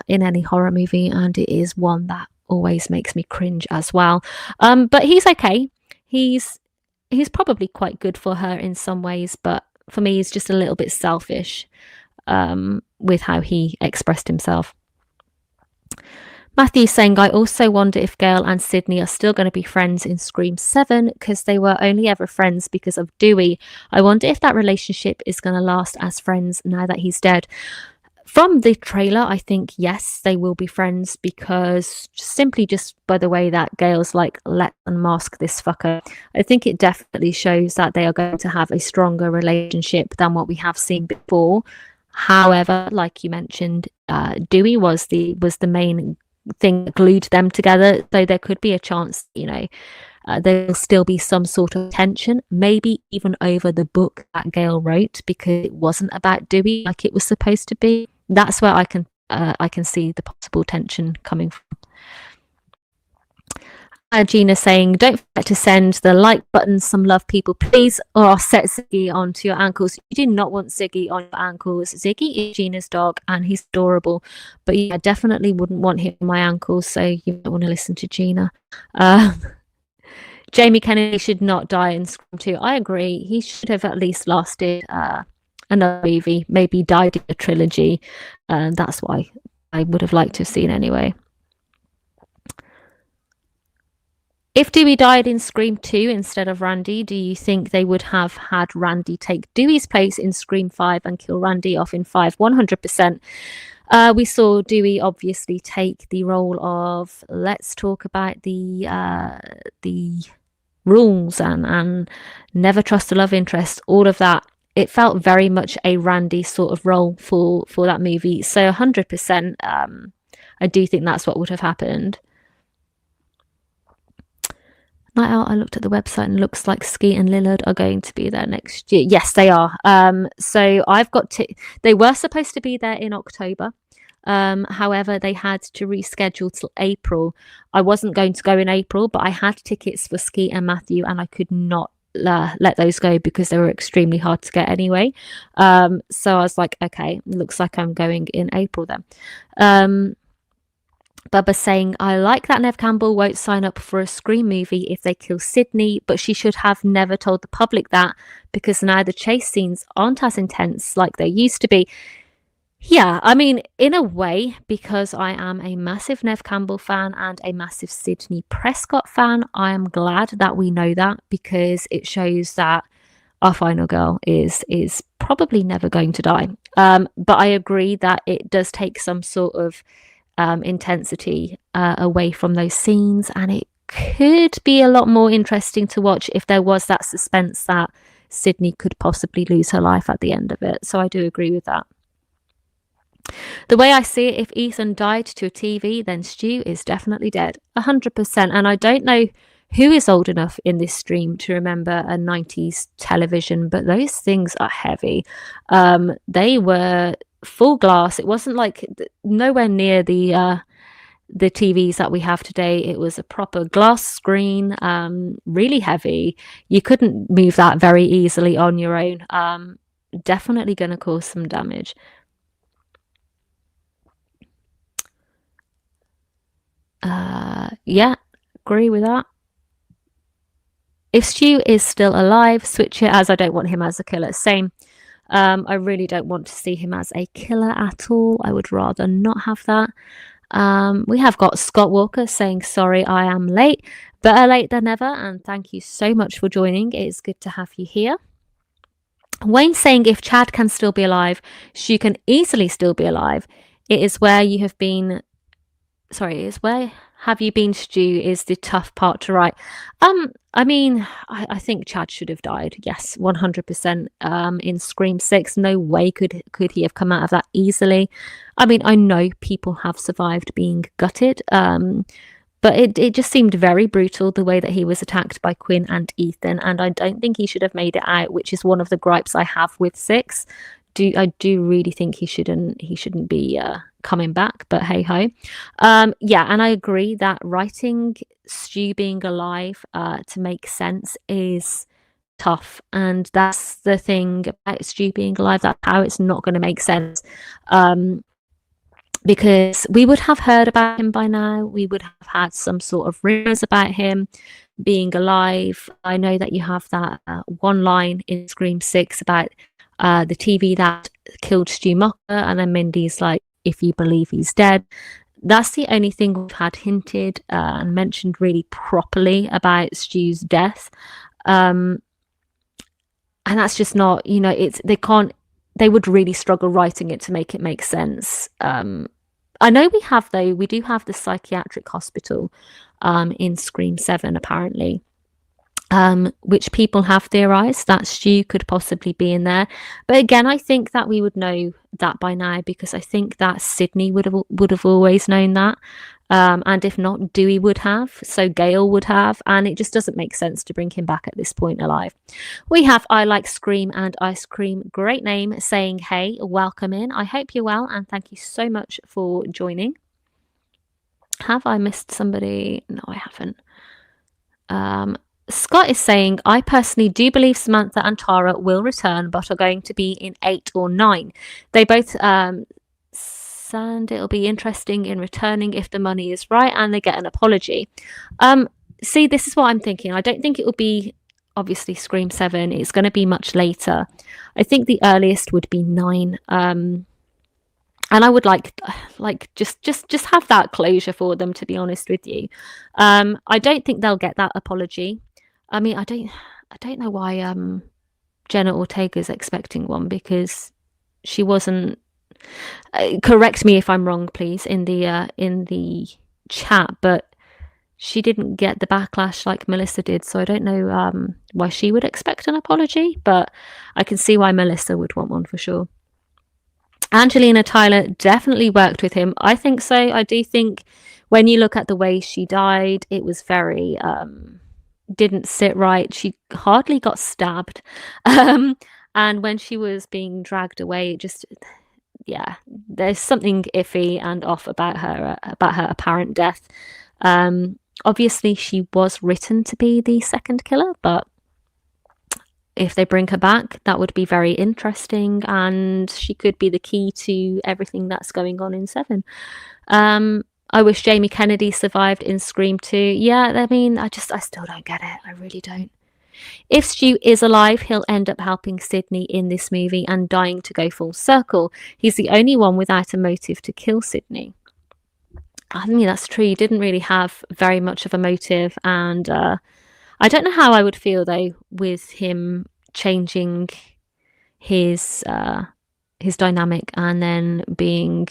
any horror movie, and it is one that always makes me cringe as well. But he's okay. He's probably quite good for her in some ways, but for me, he's just a little bit selfish with how he expressed himself. Matthew's saying, I also wonder if Gail and Sydney are still going to be friends in Scream 7, because they were only ever friends because of Dewey. I wonder if that relationship is going to last as friends now that he's dead. From the trailer, I think, yes, they will be friends, because simply just by the way that Gail's like, let's unmask this fucker, I think it definitely shows that they are going to have a stronger relationship than what we have seen before. However, like you mentioned, Dewey was the main thing that glued them together, so there could be a chance, there'll still be some sort of tension, maybe even over the book that Gail wrote, because it wasn't about Dewey like it was supposed to be. That's where I can see the possible tension coming from. Gina saying, don't forget to send the like button, some love, people, please, or I'll set Ziggy onto your ankles. You do not want Ziggy on your ankles. Ziggy is Gina's dog, and he's adorable, but yeah, definitely wouldn't want him on my ankles, so you don't want to listen to Gina. Jamie Kennedy should not die in Scream 2. I agree. He should have at least lasted another movie, maybe died in a trilogy. That's why I would have liked to have seen anyway. If Dewey died in Scream 2 instead of Randy, do you think they would have had Randy take Dewey's place in Scream 5 and kill Randy off in 5? 100%. We saw Dewey obviously take the role of, let's talk about the rules and never trust a love interest, all of that. It felt very much a Randy sort of role for that movie. So 100%, I do think that's what would have happened. Night Out, I looked at the website and looks like Skeet and Lillard are going to be there next year. Yes, they are. So I've got they were supposed to be there in October. However, they had to reschedule till April. I wasn't going to go in April, but I had tickets for Skeet and Matthew, and I could not let those go because they were extremely hard to get anyway. So I was like, okay, looks like I'm going in April then. Bubba saying, I like that Nev Campbell won't sign up for a Scream movie if they kill Sydney, but she should have never told the public that because now the chase scenes aren't as intense like they used to be. Yeah, I mean, in a way, because I am a massive Nev Campbell fan and a massive Sydney Prescott fan, I am glad that we know that because it shows that our final girl is probably never going to die. But I agree that it does take some sort of intensity away from those scenes, and it could be a lot more interesting to watch if there was that suspense that Sydney could possibly lose her life at the end of it. So I do agree with that. The way I see it, if Ethan died to a TV, then Stu is definitely dead. 100%. And I don't know who is old enough in this stream to remember a 90s television, but those things are heavy. They were full glass. It wasn't like nowhere near the TVs that we have today. It was a proper glass screen, really heavy. You couldn't move that very easily on your own. Definitely going to cause some damage. Yeah, agree with that. If Stu is still alive, switch it, as I don't want him as a killer. Same. I really don't want to see him as a killer at all. I would rather not have that. We have got Scott Walker saying, sorry, I am late. Better late than never. And thank you so much for joining. It is good to have you here. Wayne saying, if Chad can still be alive, Stu can easily still be alive. It is where you have been... Sorry, is where have you been, Stu, is the tough part to write. I mean, I think Chad should have died. Yes, 100%. In Scream 6, no way could he have come out of that easily. I mean, I know people have survived being gutted, but it just seemed very brutal the way that he was attacked by Quinn and Ethan, and I don't think he should have made it out, which is one of the gripes I have with 6. I do really think he shouldn't be coming back, but hey ho. Yeah, and I agree that writing Stu being alive to make sense is tough, and that's the thing about Stu being alive, that's how it's not going to make sense, because we would have heard about him by now. We would have had some sort of rumors about him being alive. I know that you have that one line in Scream 6 about the TV that killed Stu Mocker, and then Mindy's like, if you believe he's dead. That's the only thing we've had hinted and mentioned really properly about Stu's death. And that's just not, they would really struggle writing it to make it make sense. I know we do have the psychiatric hospital in Scream 7 apparently, which people have theorized that Stu could possibly be in there. But again, I think that we would know that by now, because I think that Sydney would have always known that. And if not, Dewey would have, so Gail would have, and it just doesn't make sense to bring him back at this point alive. We have I Like Scream and Ice Cream, great name, saying, hey, welcome in. I hope you're well, and thank you so much for joining. Have I missed somebody? No, I haven't. Scott is saying, I personally do believe Samantha and Tara will return, but are going to be in 8 or 9. They both and it'll be interesting in returning if the money is right and they get an apology. See, this is what I'm thinking. I don't think it will be obviously Scream 7. It's going to be much later. I think the earliest would be 9. And and I would like just have that closure for them, to be honest with you. I don't think they'll get that apology. I mean, I don't know why Jenna Ortega's expecting one, because she wasn't. Correct me if I'm wrong, please, in the chat, but she didn't get the backlash like Melissa did, so I don't know why she would expect an apology, but I can see why Melissa would want one for sure. Angelina Tyler definitely worked with him. I think so. I do think when you look at the way she died, it was very didn't sit right. She hardly got stabbed. And when she was being dragged away, it just, yeah, there's something iffy and off about her apparent death. Obviously she was written to be the second killer, but if they bring her back, that would be very interesting, and she could be the key to everything that's going on in Seven. I wish Jamie Kennedy survived in Scream 2. Yeah, I mean, I still don't get it. I really don't. If Stu is alive, he'll end up helping Sydney in this movie and dying to go full circle. He's the only one without a motive to kill Sydney. I mean, that's true. He didn't really have very much of a motive, and I don't know how I would feel though with him changing his dynamic and then being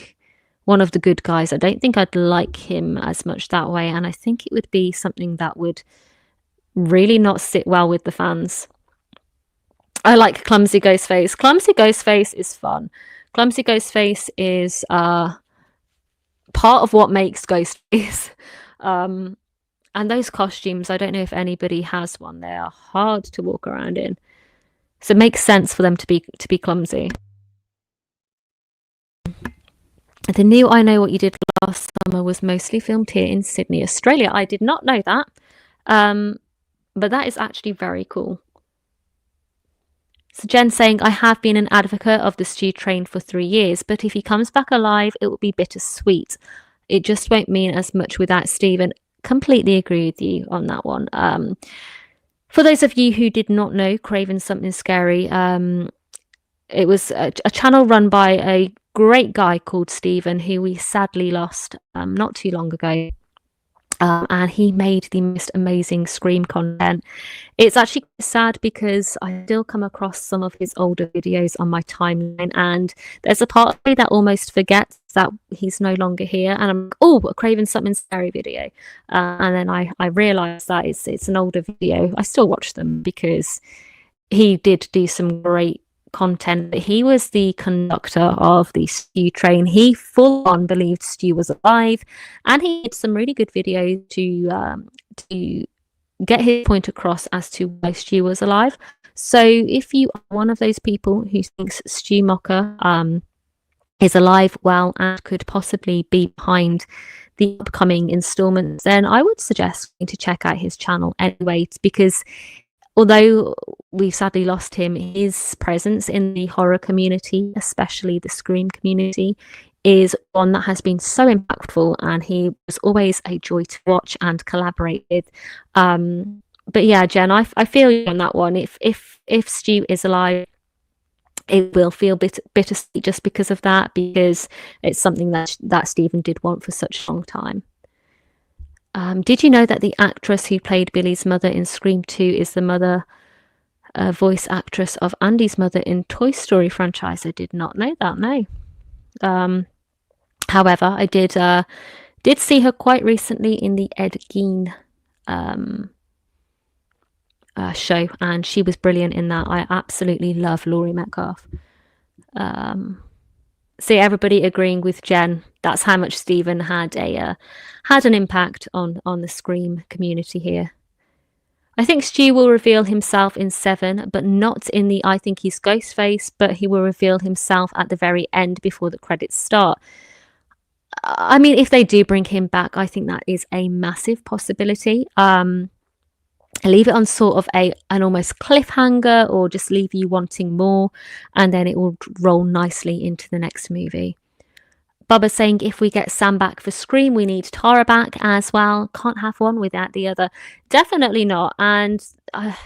one of the good guys. I don't think I'd like him as much that way, and I think it would be something that would really not sit well with the fans. I like Clumsy Ghostface. Clumsy Ghostface is fun. Clumsy Ghostface is part of what makes Ghostface. And those costumes, I don't know if anybody has one. They are hard to walk around in, so it makes sense for them to be clumsy. The new I Know What You Did Last Summer was mostly filmed here in Sydney, Australia. I did not know that, but that is actually very cool. So Jen saying, I have been an advocate of the Stu train for 3 years, but if he comes back alive, it will be bittersweet. It just won't mean as much without Stephen. Completely agree with you on that one. For those of you who did not know Craven Something Scary, it was a channel run by a great guy called Stephen, who we sadly lost not too long ago. And he made the most amazing Scream content. It's actually sad because I still come across some of his older videos on my timeline, and there's a part of me that almost forgets that he's no longer here, and I'm like, oh, a Craven Something Scary video, and then I realise that it's an older video. I still watch them because he did do some great content. He was the conductor of the Stu train. He full on believed Stu was alive, and he did some really good videos to get his point across as to why Stu was alive. So if you are one of those people who thinks Stu Mocker is alive, well, and could possibly be behind the upcoming installments, then I would suggest to check out his channel anyway, because although we've sadly lost him, his presence in the horror community, especially the Scream community, is one that has been so impactful, and he was always a joy to watch and collaborate with. But yeah, Jen, I feel you on that one. If Stu is alive, it will feel bittersweet just because of that, because it's something that Stephen did want for such a long time. Did you know that the actress who played Billy's mother in Scream 2 is the mother voice actress of Andy's mother in Toy Story franchise? I did not know that, no. However, I did see her quite recently in the Ed Gein show, and she was brilliant in that. I absolutely love Laurie Metcalf. See, everybody agreeing with Jen. That's how much Stephen had an impact on the Scream community here. I think Stu will reveal himself in 7, but not in the I think he's Ghostface, but he will reveal himself at the very end before the credits start. I mean, if they do bring him back, I think that is a massive possibility. Leave it on sort of an almost cliffhanger, or just leave you wanting more, and then it will roll nicely into the next movie. Bubba saying, if we get Sam back for Scream, we need Tara back as well. Can't have one without the other. Definitely not. And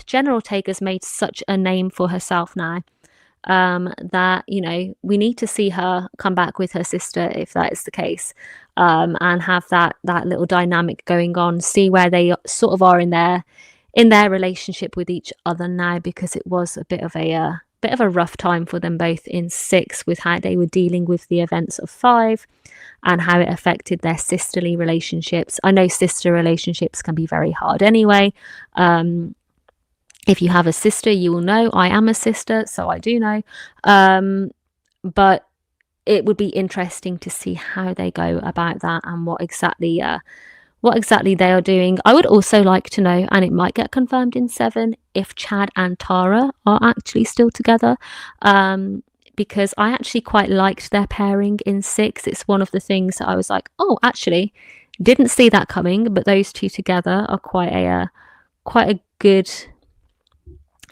Jenna Ortega's made such a name for herself now. that, you know, we need to see her come back with her sister if that is the case, and have that little dynamic going on, see where they sort of are in their relationship with each other now, because it was a bit of a rough time for them both in 6 with how they were dealing with the events of 5 and how it affected their sisterly relationships. I know sister relationships can be very hard anyway. If you have a sister, you will know. I am a sister, so I do know. But it would be interesting to see how they go about that and what exactly they are doing. I would also like to know, and it might get confirmed in 7, if Chad and Tara are actually still together. Because I actually quite liked their pairing in 6. It's one of the things that I was like, oh, actually, didn't see that coming. But those two together are quite a good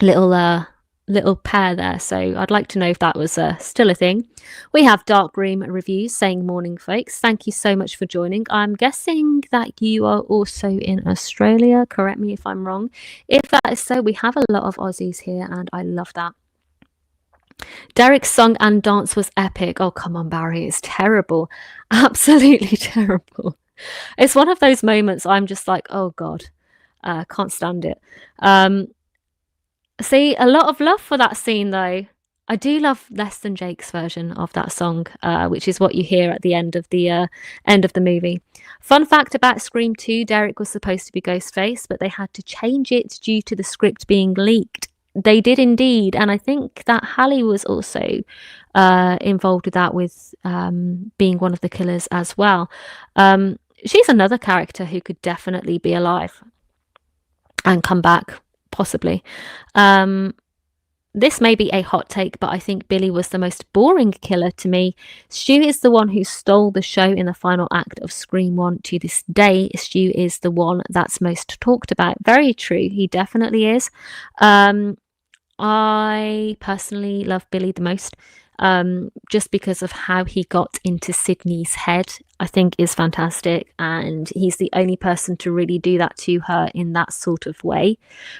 little pair there. So I'd like to know if that was still a thing. We have Darkroom Reviews saying, morning folks, thank you so much for joining. I'm guessing that you are also in Australia, correct me if I'm wrong. If that is so, we have a lot of Aussies here and I love that. Derek's song and dance was epic. Oh, come on, Barry, it's terrible. Absolutely terrible. It's one of those moments I'm just like, oh God, can't stand it. See, a lot of love for that scene though. I do love Less Than Jake's version of that song, which is what you hear at the end of the movie. Fun fact about Scream 2, Derek was supposed to be Ghostface, but they had to change it due to the script being leaked. They did indeed, and I think that Hallie was also involved with that, with being one of the killers as well. She's another character who could definitely be alive and come back, possibly. This may be a hot take, but I think Billy was the most boring killer to me. Stu is the one who stole the show in the final act of Scream 1. To this day, Stu is the one that's most talked about. Very true, he definitely is. I personally love Billy the most, just because of how he got into Sydney's head. I think is fantastic, and he's the only person to really do that to her in that sort of way.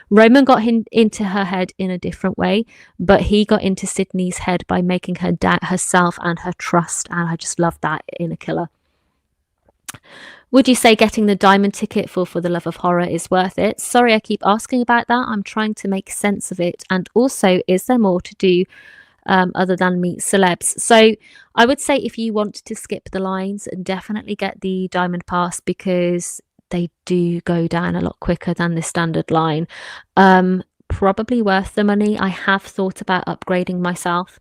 Roman got into her head in a different way, but he got into Sydney's head by making her doubt herself and her trust, and I just love that in a killer. Would you say getting the diamond ticket for the Love of Horror is worth it? Sorry, I keep asking about that. I'm trying to make sense of it. And also, is there more to do other than meet celebs? So I would say if you want to skip the lines, definitely get the diamond pass, because they do go down a lot quicker than the standard line. Probably worth the money. I have thought about upgrading myself,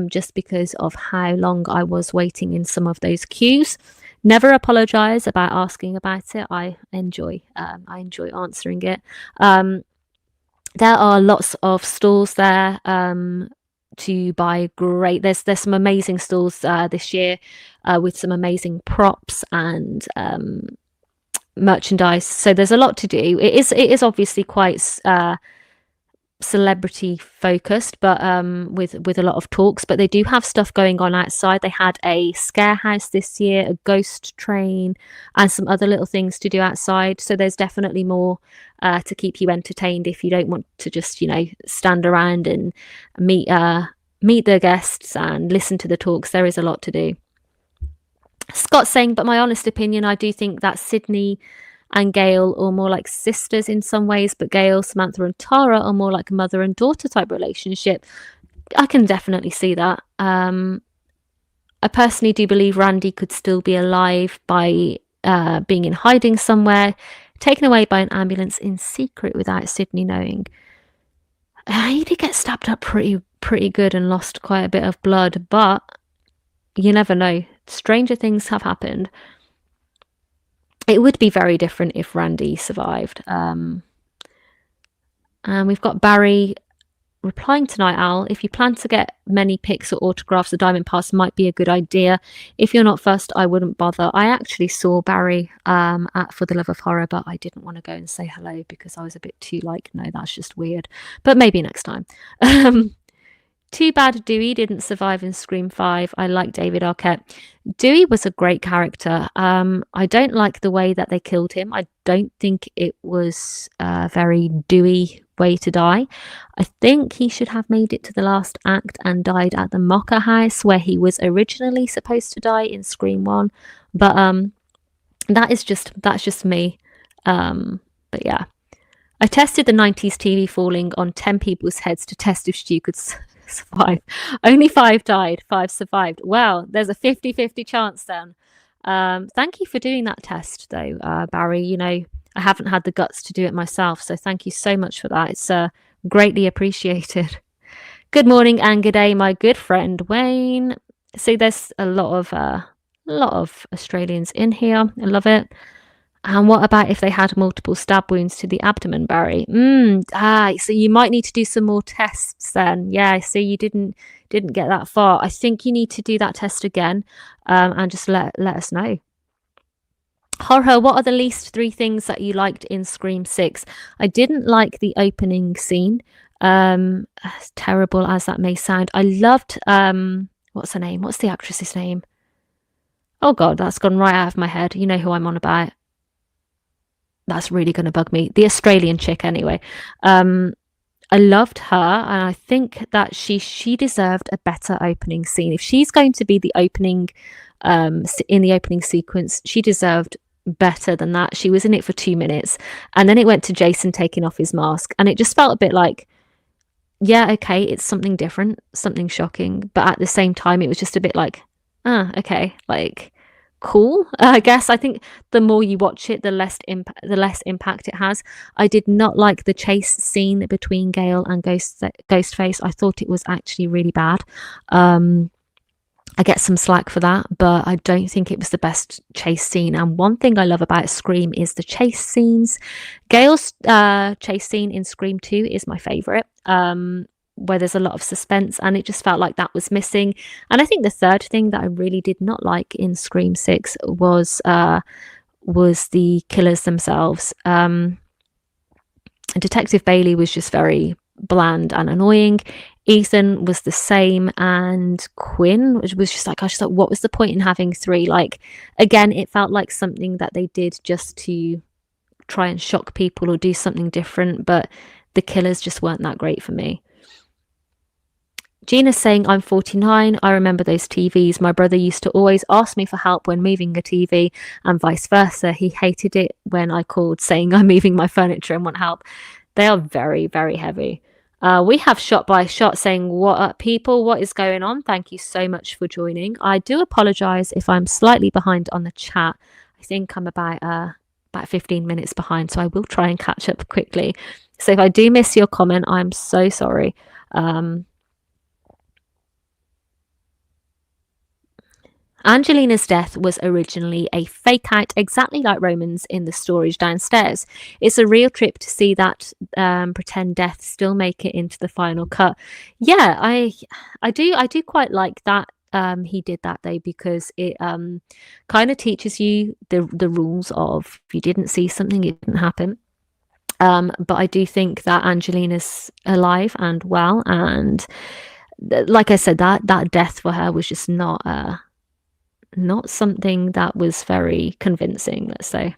just because of how long I was waiting in some of those queues. Never apologize about asking about it. I enjoy answering it. There are lots of stalls there to buy. Great. There's some amazing stalls this year with some amazing props and merchandise. So there's a lot to do. It is obviously quite celebrity focused, but with a lot of talks, but they do have stuff going on outside. They had a scare house this year, a ghost train, and some other little things to do outside. So there's definitely more to keep you entertained if you don't want to just, stand around and meet the guests and listen to the talks. There is a lot to do. Scott's saying, but my honest opinion, I do think that Sydney and Gail are more like sisters in some ways, but Gail, Samantha and Tara are more like a mother and daughter type relationship. I can definitely see that. I personally do believe Randy could still be alive by being in hiding somewhere, taken away by an ambulance in secret without Sydney knowing. He did get stabbed up pretty good and lost quite a bit of blood, but you never know. Stranger things have happened. It would be very different if Randy survived. And we've got Barry replying to Night Owl. If you plan to get many pics or autographs, the Diamond Pass might be a good idea. If you're not fussed, I wouldn't bother. I actually saw Barry at For the Love of Horror, but I didn't want to go and say hello because I was a bit too no, that's just weird. But maybe next time. Too bad Dewey didn't survive in Scream 5. I like David Arquette. Dewey was a great character. I don't like the way that they killed him. I don't think it was a very Dewey way to die. I think he should have made it to the last act and died at the Mocha House where he was originally supposed to die in Scream 1. But that's just me. But yeah. I tested the 90s TV falling on 10 people's heads to test if Stu could survive. Only 5 died, 5 survived. Well, there's a 50-50 chance then. Thank you for doing that test, though, Barry. You know, I haven't had the guts to do it myself, so thank you so much for that. It's greatly appreciated. Good morning and good day, my good friend Wayne. See, there's a lot of Australians in here. I love it. And what about if they had multiple stab wounds to the abdomen, Barry? So you might need to do some more tests then. Yeah, so you didn't get that far. I think you need to do that test again, and just let us know. Horror, what are the least 3 things that you liked in Scream 6? I didn't like the opening scene. As terrible as that may sound. I loved what's her name? What's the actress's name? Oh god, that's gone right out of my head. You know who I'm on about. That's really going to bug me. The Australian chick, anyway. I loved her, and I think that she deserved a better opening scene. If she's going to be the opening, in the opening sequence, she deserved better than that. She was in it for 2 minutes, and then it went to Jason taking off his mask, and it just felt a bit like, yeah, okay, it's something different, something shocking, but at the same time, it was just a bit like, okay, like, cool. I guess I think the more you watch it, the less impact it has. I did not like the chase scene between Gale and Ghostface. I thought it was actually really bad. I get some slack for that, but I don't think it was the best chase scene. And one thing I love about Scream is the chase scenes. Gale's chase scene in Scream 2 is my favorite. Where there's a lot of suspense, and it just felt like that was missing. And I think the third thing that I really did not like in Scream 6 was the killers themselves. Detective Bailey was just very bland and annoying. Ethan was the same, and Quinn was just like, I just thought, what was the point in having 3? Like, again, it felt like something that they did just to try and shock people or do something different, but the killers just weren't that great for me. Gina's saying, I'm 49. I remember those TVs. My brother used to always ask me for help when moving a TV, and vice versa. He hated it when I called saying I'm moving my furniture and want help. They are very, very heavy. We have Shot by Shot saying, what up, people? What is going on? Thank you so much for joining. I do apologise if I'm slightly behind on the chat. I think I'm about 15 minutes behind, so I will try and catch up quickly. So if I do miss your comment, I'm so sorry. Angelina's death was originally a fake out, exactly like Roman's in the storage downstairs. It's a real trip to see that pretend death still make it into the final cut. Yeah, I do quite like that he did that, though, because it kind of teaches you the rules of if you didn't see something, it didn't happen. But I do think that Angelina's alive and well, and like I said, that death for her was just not something that was very convincing, let's say.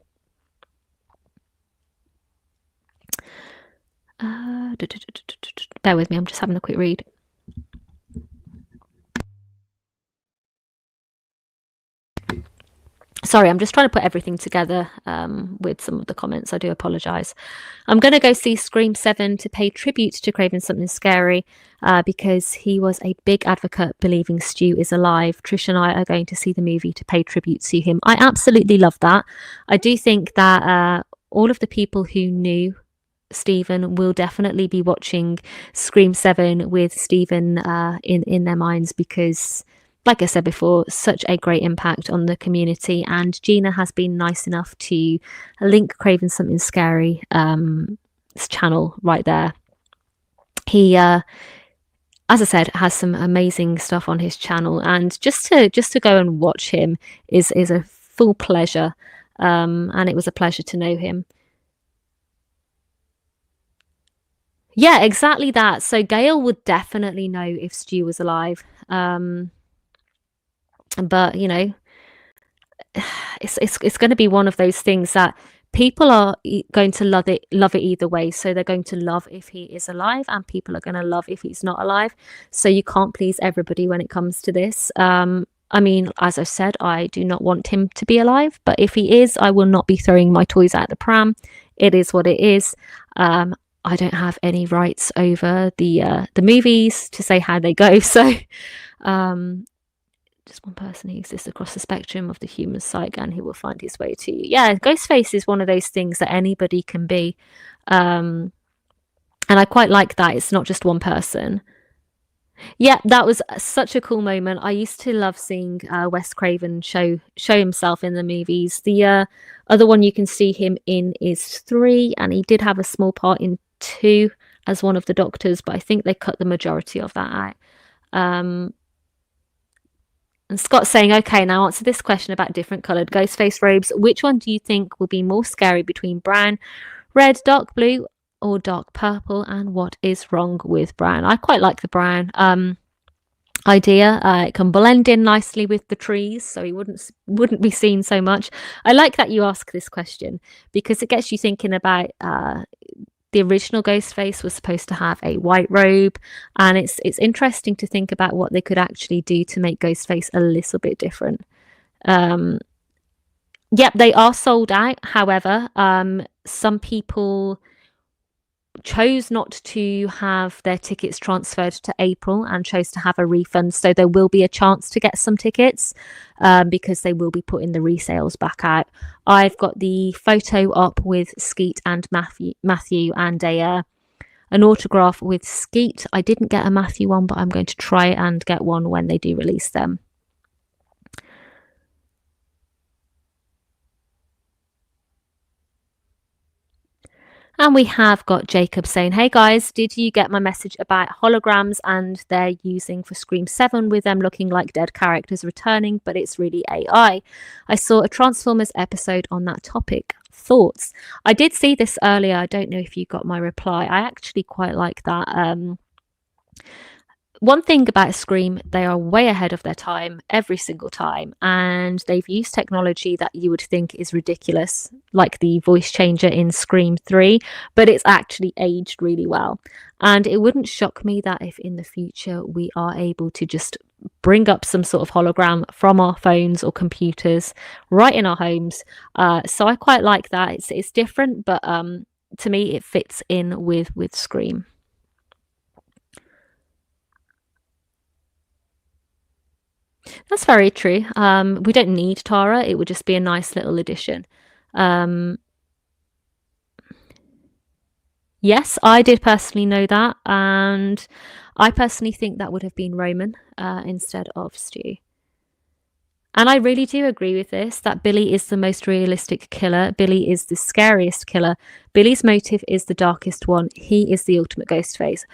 Bear with me, I'm just having a quick read. Sorry, I'm just trying to put everything together with some of the comments. I do apologise. I'm going to go see Scream 7 to pay tribute to Craven Something Scary because he was a big advocate believing Stu is alive. Trish and I are going to see the movie to pay tribute to him. I absolutely love that. I do think that all of the people who knew Stephen will definitely be watching Scream 7 with Stephen in their minds because, like I said before, such a great impact on the community, and Gina has been nice enough to link Craven Something Scary channel right there. He as I said, has some amazing stuff on his channel, and just to go and watch him is a full pleasure, and it was a pleasure to know him. Yeah, exactly that. So Gail would definitely know if Stu was alive. But it's going to be one of those things that people are going to love it either way. So they're going to love if he is alive, and people are going to love if he's not alive. So you can't please everybody when it comes to this. I mean, as I said, I do not want him to be alive, but if he is, I will not be throwing my toys out the pram. It is what it is. I don't have any rights over the movies to say how they go. So um, just one person who exists across the spectrum of the human psyche and who will find his way to you. Yeah, Ghostface is one of those things that anybody can be. Um, and I quite like that. It's not just one person. Yeah, that was such a cool moment. I used to love seeing Wes Craven show himself in the movies. The other one you can see him in is 3, and he did have a small part in 2 as one of the doctors, but I think they cut the majority of that out. And Scott's saying, okay, now answer this question about different coloured Ghostface robes. Which one do you think will be more scary between brown, red, dark blue, or dark purple? And what is wrong with brown? I quite like the brown idea. It can blend in nicely with the trees, so he wouldn't be seen so much. I like that you ask this question because it gets you thinking about the original Ghostface was supposed to have a white robe, and it's interesting to think about what they could actually do to make Ghostface a little bit different. Yep, they are sold out. However, some people chose not to have their tickets transferred to April and chose to have a refund. So there will be a chance to get some tickets because they will be putting the resales back out. I've got the photo up with Skeet and Matthew and an autograph with Skeet. I didn't get a Matthew one, but I'm going to try and get one when they do release them. And we have got Jacob saying, hey guys, did you get my message about holograms and they're using for Scream 7 with them looking like dead characters returning, but it's really AI? I saw a Transformers episode on that topic. Thoughts? I did see this earlier. I don't know if you got my reply. I actually quite like that. One thing about Scream, they are way ahead of their time every single time, and they've used technology that you would think is ridiculous, like the voice changer in Scream 3, but it's actually aged really well. And it wouldn't shock me that if in the future we are able to just bring up some sort of hologram from our phones or computers right in our homes. So I quite like that. It's different, but to me it fits in with Scream. That's very true. We don't need Tara. It would just be a nice little addition. Yes, I did personally know that, and I personally think that would have been Roman instead of Stu. And I really do agree with this, that Billy is the most realistic killer. Billy is the scariest killer. Billy's motive is the darkest one. He is the ultimate ghost face.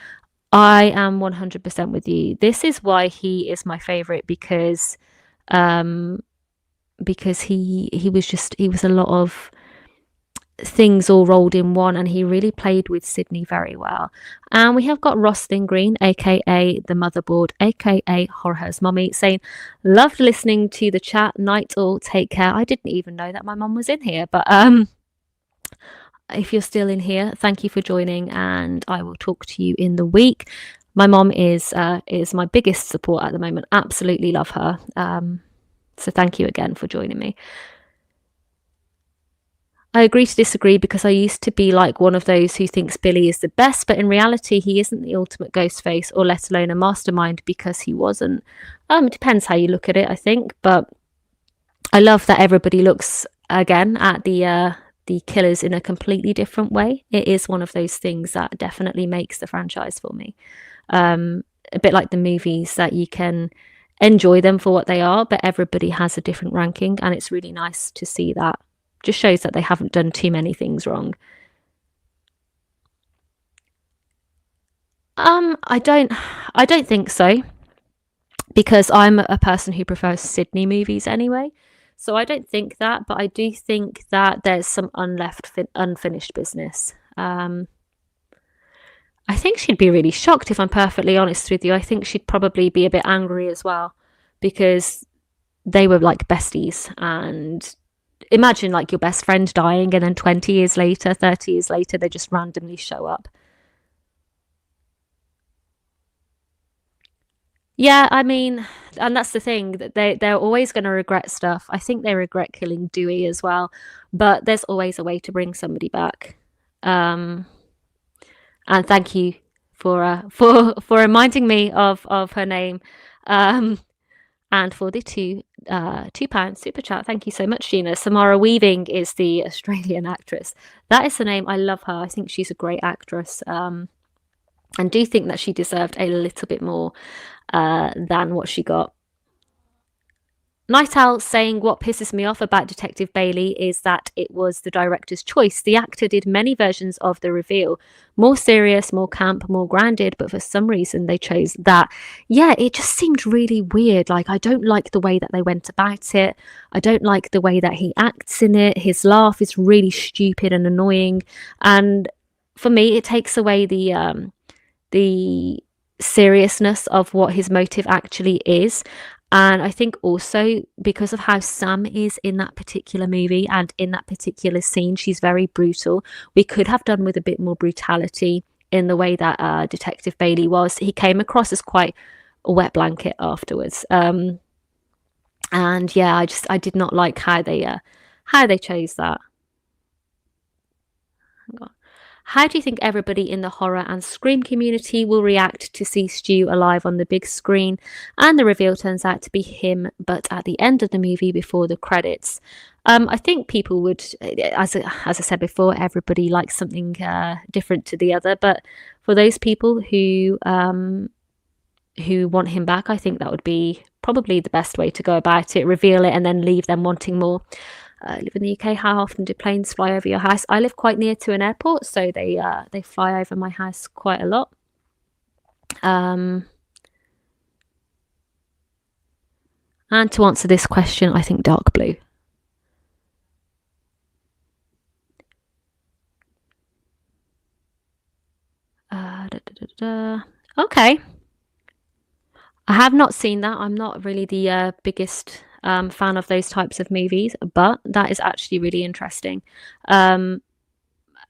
I am 100% with you. This is why he is my favorite because he was a lot of things all rolled in one, and he really played with Sydney very well. And we have got Rosslyn Green, aka the motherboard, aka Horror's mummy, saying, loved listening to the chat. Night all, take care. I didn't even know that my mum was in here, but if you're still in here, thank you for joining, and I will talk to you in the week. My mom is my biggest support at the moment. Absolutely love her. So thank you again for joining me. I agree to disagree because I used to be like one of those who thinks Billy is the best, but in reality, he isn't the ultimate ghost face, or let alone a mastermind, because he wasn't. It depends how you look at it, I think. But I love that everybody looks again at the killers in a completely different way. It is one of those things that definitely makes the franchise for me. A bit like the movies, that you can enjoy them for what they are, but everybody has a different ranking, and it's really nice to see that. Just shows that they haven't done too many things wrong. I don't think so, because I'm a person who prefers Sydney movies anyway. So I don't think that, but I do think that there's some unfinished business. I think she'd be really shocked, if I'm perfectly honest with you. I think she'd probably be a bit angry as well, because they were like besties. And imagine like your best friend dying, and then 20 years later, 30 years later, they just randomly show up. Yeah, I mean, and that's the thing, that they're always going to regret stuff. I think they regret killing Dewey as well, but there's always a way to bring somebody back. Um, and thank you for for reminding me of her name, um, and for the £2 super chat. Thank you so much, Gina. Samara Weaving is the Australian actress. That is the name. I love her. I think she's a great actress. And do think that she deserved a little bit more than what she got. Night Owl saying, what pisses me off about Detective Bailey is that it was the director's choice. The actor did many versions of the reveal, more serious, more camp, more grounded, but for some reason they chose that. Yeah, it just seemed really weird. Like, I don't like the way that they went about it. I don't like the way that he acts in it. His laugh is really stupid and annoying. And for me, it takes away the seriousness of what his motive actually is. And I think also because of how Sam is in that particular movie and in that particular scene, she's very brutal. We could have done with a bit more brutality in the way that Detective Bailey was. He came across as quite a wet blanket afterwards. And yeah, I did not like how they chose that. Hang on. How do you think everybody in the horror and Scream community will react to see Stu alive on the big screen and the reveal turns out to be him, but at the end of the movie before the credits? I think people would, as I said before, everybody likes something different to the other. But for those people who want him back, I think that would be probably the best way to go about it. Reveal it and then leave them wanting more. I live in the UK. How often do planes fly over your house? I live quite near to an airport, so they fly over my house quite a lot. And to answer this question, I think dark blue. Okay. I have not seen that. I'm not really the biggest fan of those types of movies, but that is actually really interesting. I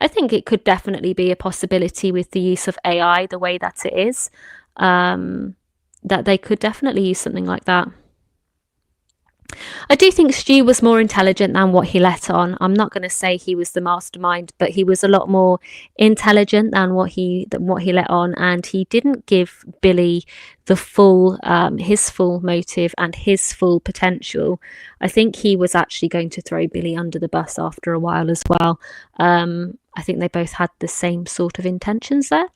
think it could definitely be a possibility with the use of AI, the way that it is, that they could definitely use something like that. I do think Stu was more intelligent than what he let on. I'm not going to say he was the mastermind, but he was a lot more intelligent than what he let on, and he didn't give Billy the full his full motive and his full potential. I think he was actually going to throw Billy under the bus after a while as well. I think they both had the same sort of intentions there.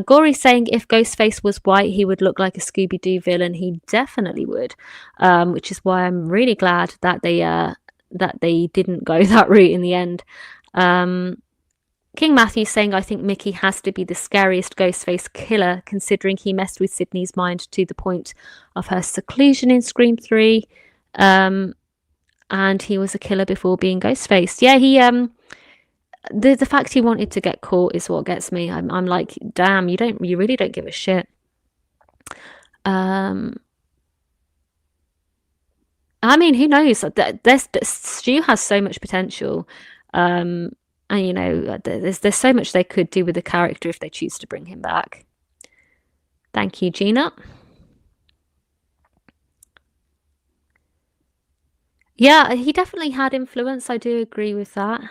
Gory saying if Ghostface was white, he would look like a Scooby-Doo villain. He definitely would, which is why I'm really glad that they didn't go that route in the end. King Matthew saying, I think Mickey has to be the scariest Ghostface killer, considering he messed with Sydney's mind to the point of her seclusion in Scream 3. And he was a killer before being Ghostface. Yeah, he the fact he wanted to get caught is what gets me. I'm like, damn, you really don't give a shit. I mean, who knows? Stu has so much potential, and you know, there's so much they could do with the character if they choose to bring him back. Thank you, Gina. Yeah, he definitely had influence. I do agree with that.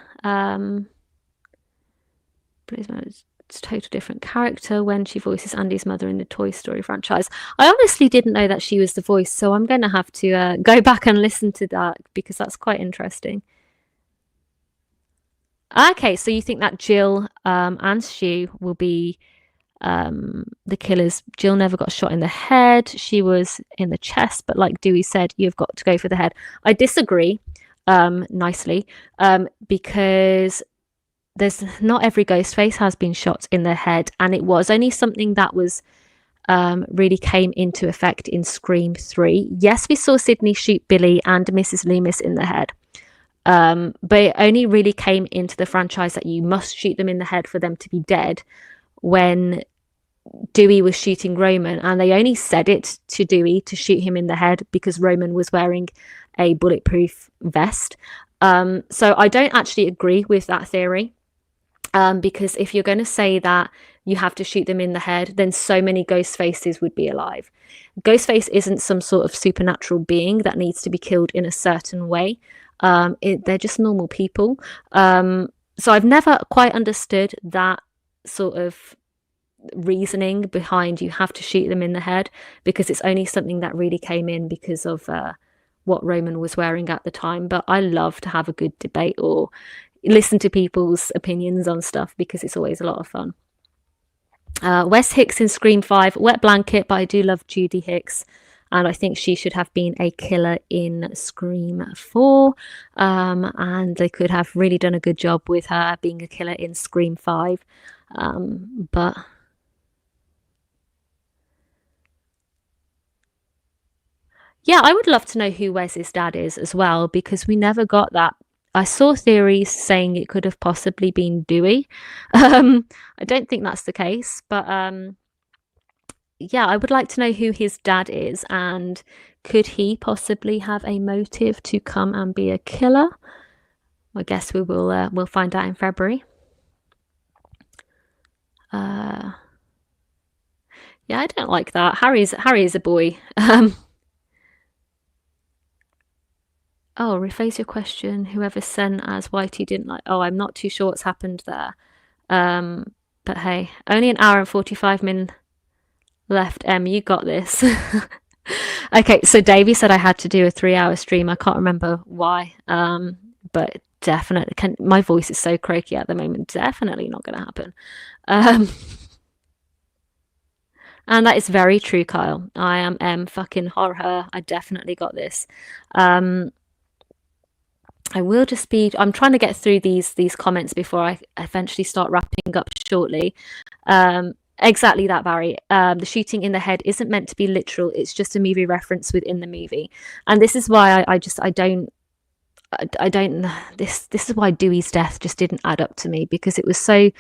But it's a total different character when she voices Andy's mother in the Toy Story franchise. I honestly didn't know that she was the voice, so I'm going to have to go back and listen to that because that's quite interesting. Okay, so you think that Jill and Stu will be the killers? Jill never got shot in the head. She was in the chest, but like Dewey said, you've got to go for the head. I disagree nicely because there's not every Ghostface has been shot in the head, and it was only something that was really came into effect in Scream 3. Yes, we saw Sydney shoot Billy and Mrs. Loomis in the head, but it only really came into the franchise that you must shoot them in the head for them to be dead when Dewey was shooting Roman, and they only said it to Dewey to shoot him in the head because Roman was wearing a bulletproof vest. So I don't actually agree with that theory, because if you're going to say that you have to shoot them in the head, then so many ghost faces would be alive. Ghostface isn't some sort of supernatural being that needs to be killed in a certain way. They're just normal people. So I've never quite understood that sort of reasoning behind you have to shoot them in the head, because it's only something that really came in because of what Roman was wearing at the time. But I love to have a good debate or listen to people's opinions on stuff because it's always a lot of fun. Wes Hicks in Scream 5, wet blanket, but I do love Judy Hicks, and I think she should have been a killer in Scream 4, and they could have really done a good job with her being a killer in Scream 5, but yeah, I would love to know who Wes's dad is as well, because we never got that. I saw theories saying it could have possibly been Dewey. I don't think that's the case, but yeah, I would like to know who his dad is, and could he possibly have a motive to come and be a killer? I guess we'll find out in February. Yeah, I don't like that. Harry's a boy. Oh, rephrase your question. Whoever sent as Whitey didn't like. Oh, I'm not too sure what's happened there. But hey, only an hour and 45 minutes left. You got this. Okay, so Davey said I had to do a 3-hour stream. I can't remember why. But definitely my voice is so croaky at the moment. Definitely not going to happen. And that is very true, Kyle. I am fucking horror. I definitely got this. I will just be. I'm trying to get through these comments before I eventually start wrapping up shortly. Exactly that, Barry. The shooting in the head isn't meant to be literal. It's just a movie reference within the movie, and this is why I don't. This is why Dewey's death just didn't add up to me, because it was so.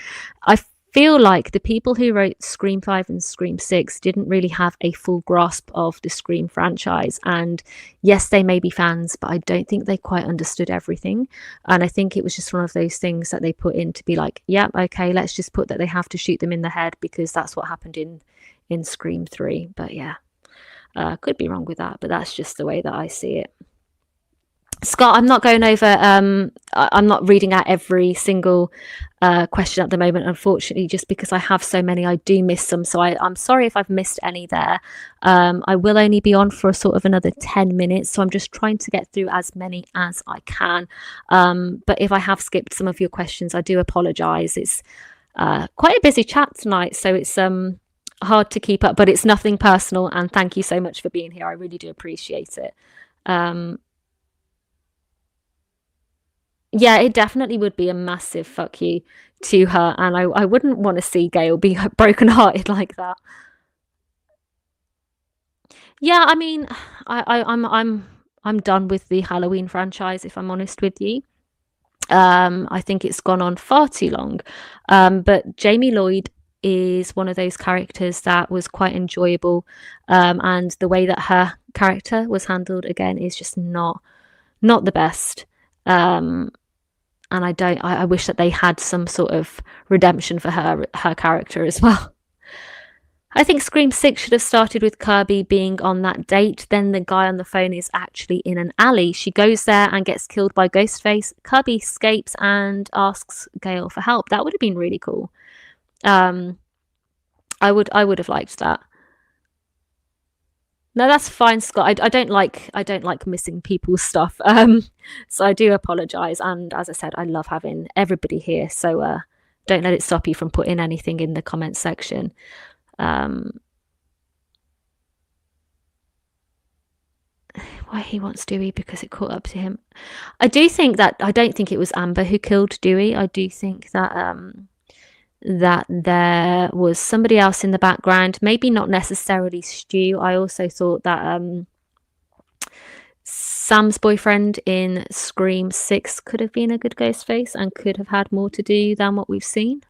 I feel like the people who wrote Scream 5 and Scream 6 didn't really have a full grasp of the Scream franchise. And yes, they may be fans, but I don't think they quite understood everything. And I think it was just one of those things that they put in to be like, yeah, okay, let's just put that they have to shoot them in the head because that's what happened in Scream 3. But yeah, could be wrong with that, but that's just the way that I see it. Scott, I'm not going over, I'm not reading out every single question at the moment, unfortunately, just because I have so many, I do miss some. So I'm sorry if I've missed any there. I will only be on for sort of another 10 minutes. So I'm just trying to get through as many as I can. But if I have skipped some of your questions, I do apologize. It's quite a busy chat tonight. So it's hard to keep up, but it's nothing personal. And thank you so much for being here. I really do appreciate it. Yeah, it definitely would be a massive fuck you to her, and I wouldn't want to see Gail be brokenhearted like that. Yeah, I mean, I'm done with the Halloween franchise, if I'm honest with you. I think it's gone on far too long. But Jamie Lloyd is one of those characters that was quite enjoyable, and the way that her character was handled again is just not the best. And I wish that they had some sort of redemption for her character as well. I think Scream 6 should have started with Kirby being on that date. Then the guy on the phone is actually in an alley. She goes there and gets killed by Ghostface. Kirby escapes and asks Gail for help. That would have been really cool. I would have liked that. No, that's fine, Scott. I don't like missing people's stuff. So I do apologise. And as I said, I love having everybody here. So don't let it stop you from putting anything in the comments section. Why he wants Dewey because it caught up to him. I don't think it was Amber who killed Dewey. I do think that that there was somebody else in the background, maybe not necessarily Stu. I also thought that Sam's boyfriend in Scream 6 could have been a good Ghostface and could have had more to do than what we've seen.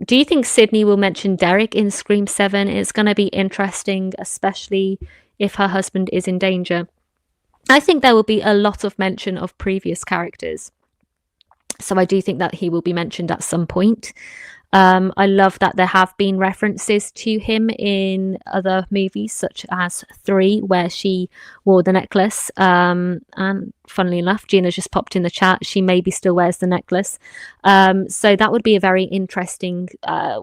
Do you think Sydney will mention Derek in Scream 7? It's going to be interesting, especially if her husband is in danger. I think there will be a lot of mention of previous characters. So I do think that he will be mentioned at some point. I love that there have been references to him in other movies, such as 3, where she wore the necklace. And funnily enough, Gina's just popped in the chat. She maybe still wears the necklace. So that would be a very interesting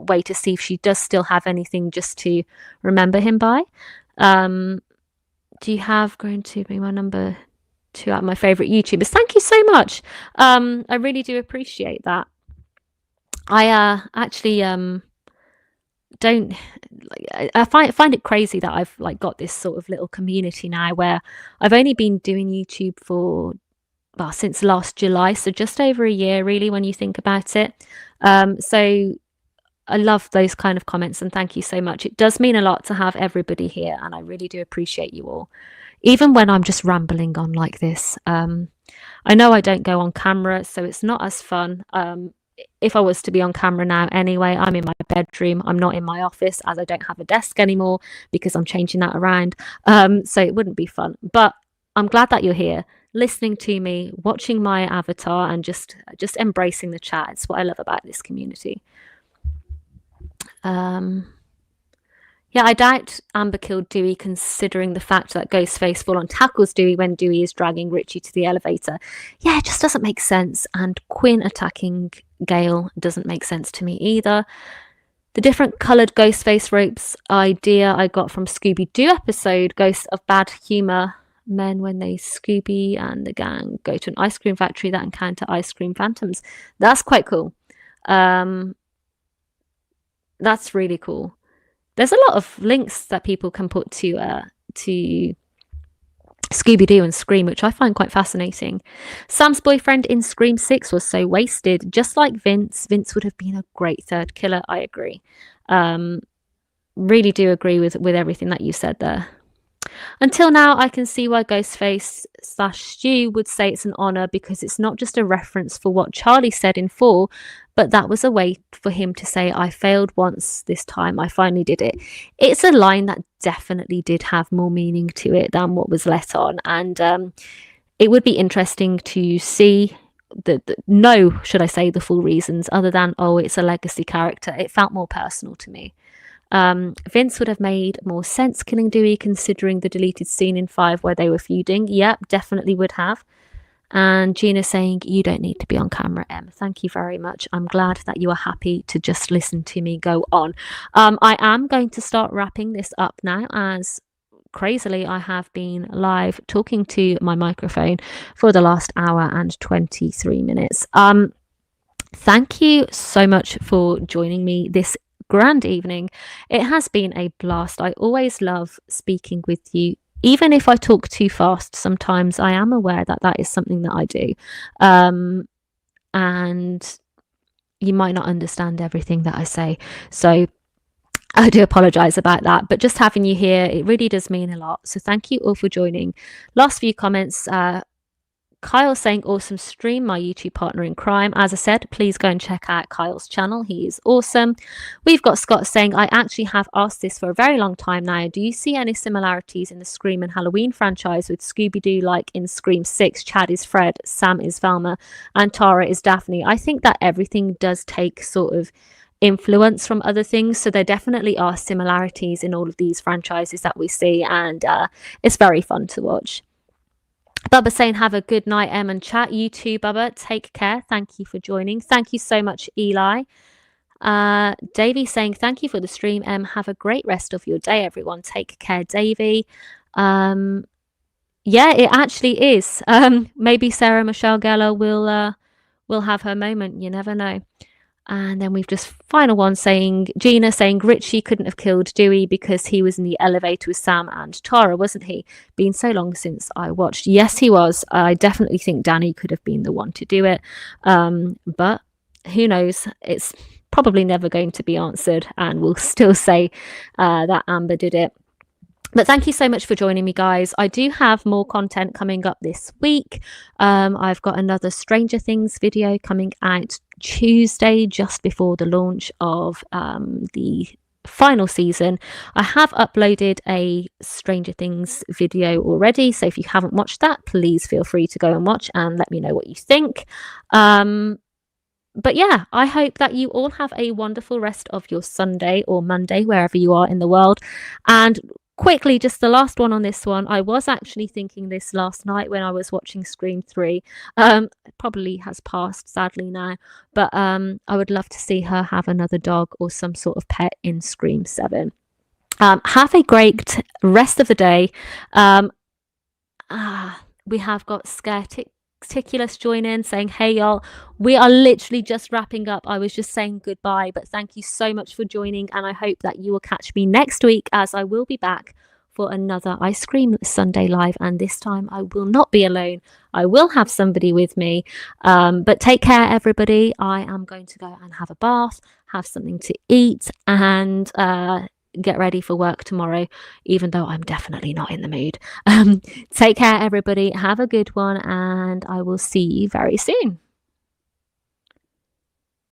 way to see if she does still have anything just to remember him by. Do you have going to be my number 2 out of my favorite YouTubers? Thank you so much. I really do appreciate that. I actually don't like, I find it crazy that I've like got this sort of little community now where I've only been doing YouTube for since last July, so just over a year really when you think about it. So I love those kind of comments and thank you so much. It does mean a lot to have everybody here and I really do appreciate you all. Even when I'm just rambling on like this. I know I don't go on camera, so it's not as fun. If I was to be on camera now anyway, I'm in my bedroom. I'm not in my office as I don't have a desk anymore because I'm changing that around. So it wouldn't be fun. But I'm glad that you're here, listening to me, watching my avatar and just embracing the chat. It's what I love about this community. Yeah, I doubt Amber killed Dewey considering the fact that Ghostface full-on tackles Dewey when Dewey is dragging Richie to the elevator. Yeah, it just doesn't make sense. And Quinn attacking Gail doesn't make sense to me either. The different coloured Ghostface ropes idea I got from Scooby-Doo episode, Ghosts of Bad Humour Men when they Scooby and the gang go to an ice cream factory that encounter ice cream phantoms. That's quite cool. That's really cool. There's a lot of links that people can put to Scooby-Doo and Scream, which I find quite fascinating. Sam's boyfriend in Scream 6 was so wasted, just like Vince. Vince would have been a great third killer. I agree. Really do agree with everything that you said there. Until now, I can see why Ghostface/Stu would say it's an honor because it's not just a reference for what Charlie said in 4, but that was a way for him to say, I failed once, this time I finally did it. It's a line that definitely did have more meaning to it than what was let on. And it would be interesting to see should I say, the full reasons other than, oh, it's a legacy character. It felt more personal to me. Vince would have made more sense killing Dewey considering the deleted scene in 5 where they were feuding. Yep, definitely would have. And Gina saying, you don't need to be on camera, Em. Thank you very much. I'm glad that you are happy to just listen to me go on. I am going to start wrapping this up now as crazily I have been live talking to my microphone for the last hour and 23 minutes. Thank you so much for joining me this grand evening. It has been a blast. I always love speaking with you. Even if I talk too fast, sometimes I am aware that that is something that I do. And you might not understand everything that I say. So I do apologize about that. But just having you here, it really does mean a lot. So thank you all for joining. Last few comments. Kyle saying, awesome stream, my YouTube partner in crime. As I said, please go and check out Kyle's channel. He is awesome. We've got Scott saying, I actually have asked this for a very long time now. Do you see any similarities in the Scream and Halloween franchise with Scooby-Doo, like in Scream 6, Chad is Fred, Sam is Velma, and Tara is Daphne? I think that everything does take sort of influence from other things. So there definitely are similarities in all of these franchises that we see. And it's very fun to watch. Bubba saying, have a good night, Em and chat. You too, Bubba. Take care. Thank you for joining. Thank you so much, Eli. Davey saying, thank you for the stream, Em. Have a great rest of your day, everyone. Take care, Davey. Yeah, it actually is. Maybe Sarah Michelle Gellar will have her moment. You never know. And then we've just final one saying, Gina saying, Richie couldn't have killed Dewey because he was in the elevator with Sam and Tara, wasn't he? Been so long since I watched. Yes, he was. I definitely think Danny could have been the one to do it. But who knows? It's probably never going to be answered. And we'll still say that Amber did it. But thank you so much for joining me, guys. I do have more content coming up this week. I've got another Stranger Things video coming out Tuesday, just before the launch of the final season. I have uploaded a Stranger Things video already, so if you haven't watched that, please feel free to go and watch and let me know what you think. But yeah, I hope that you all have a wonderful rest of your Sunday or Monday, wherever you are in the world. And quickly, just the last one on this one. I was actually thinking this last night when I was watching Scream 3. It probably has passed, sadly, now. But I would love to see her have another dog or some sort of pet in Scream 7. Have a great rest of the day. We have got Ticulus join in saying, hey y'all, we are literally just wrapping up. I was just saying goodbye, but thank you so much for joining, and I hope that you will catch me next week, as I will be back for another Ice Cream Sunday Live, and this time I will not be alone. I will have somebody with me. But take care, everybody. I am going to go and have a bath, have something to eat, and get ready for work tomorrow, even though I'm definitely not in the mood. Take care, everybody. Have a good one, and I will see you very soon.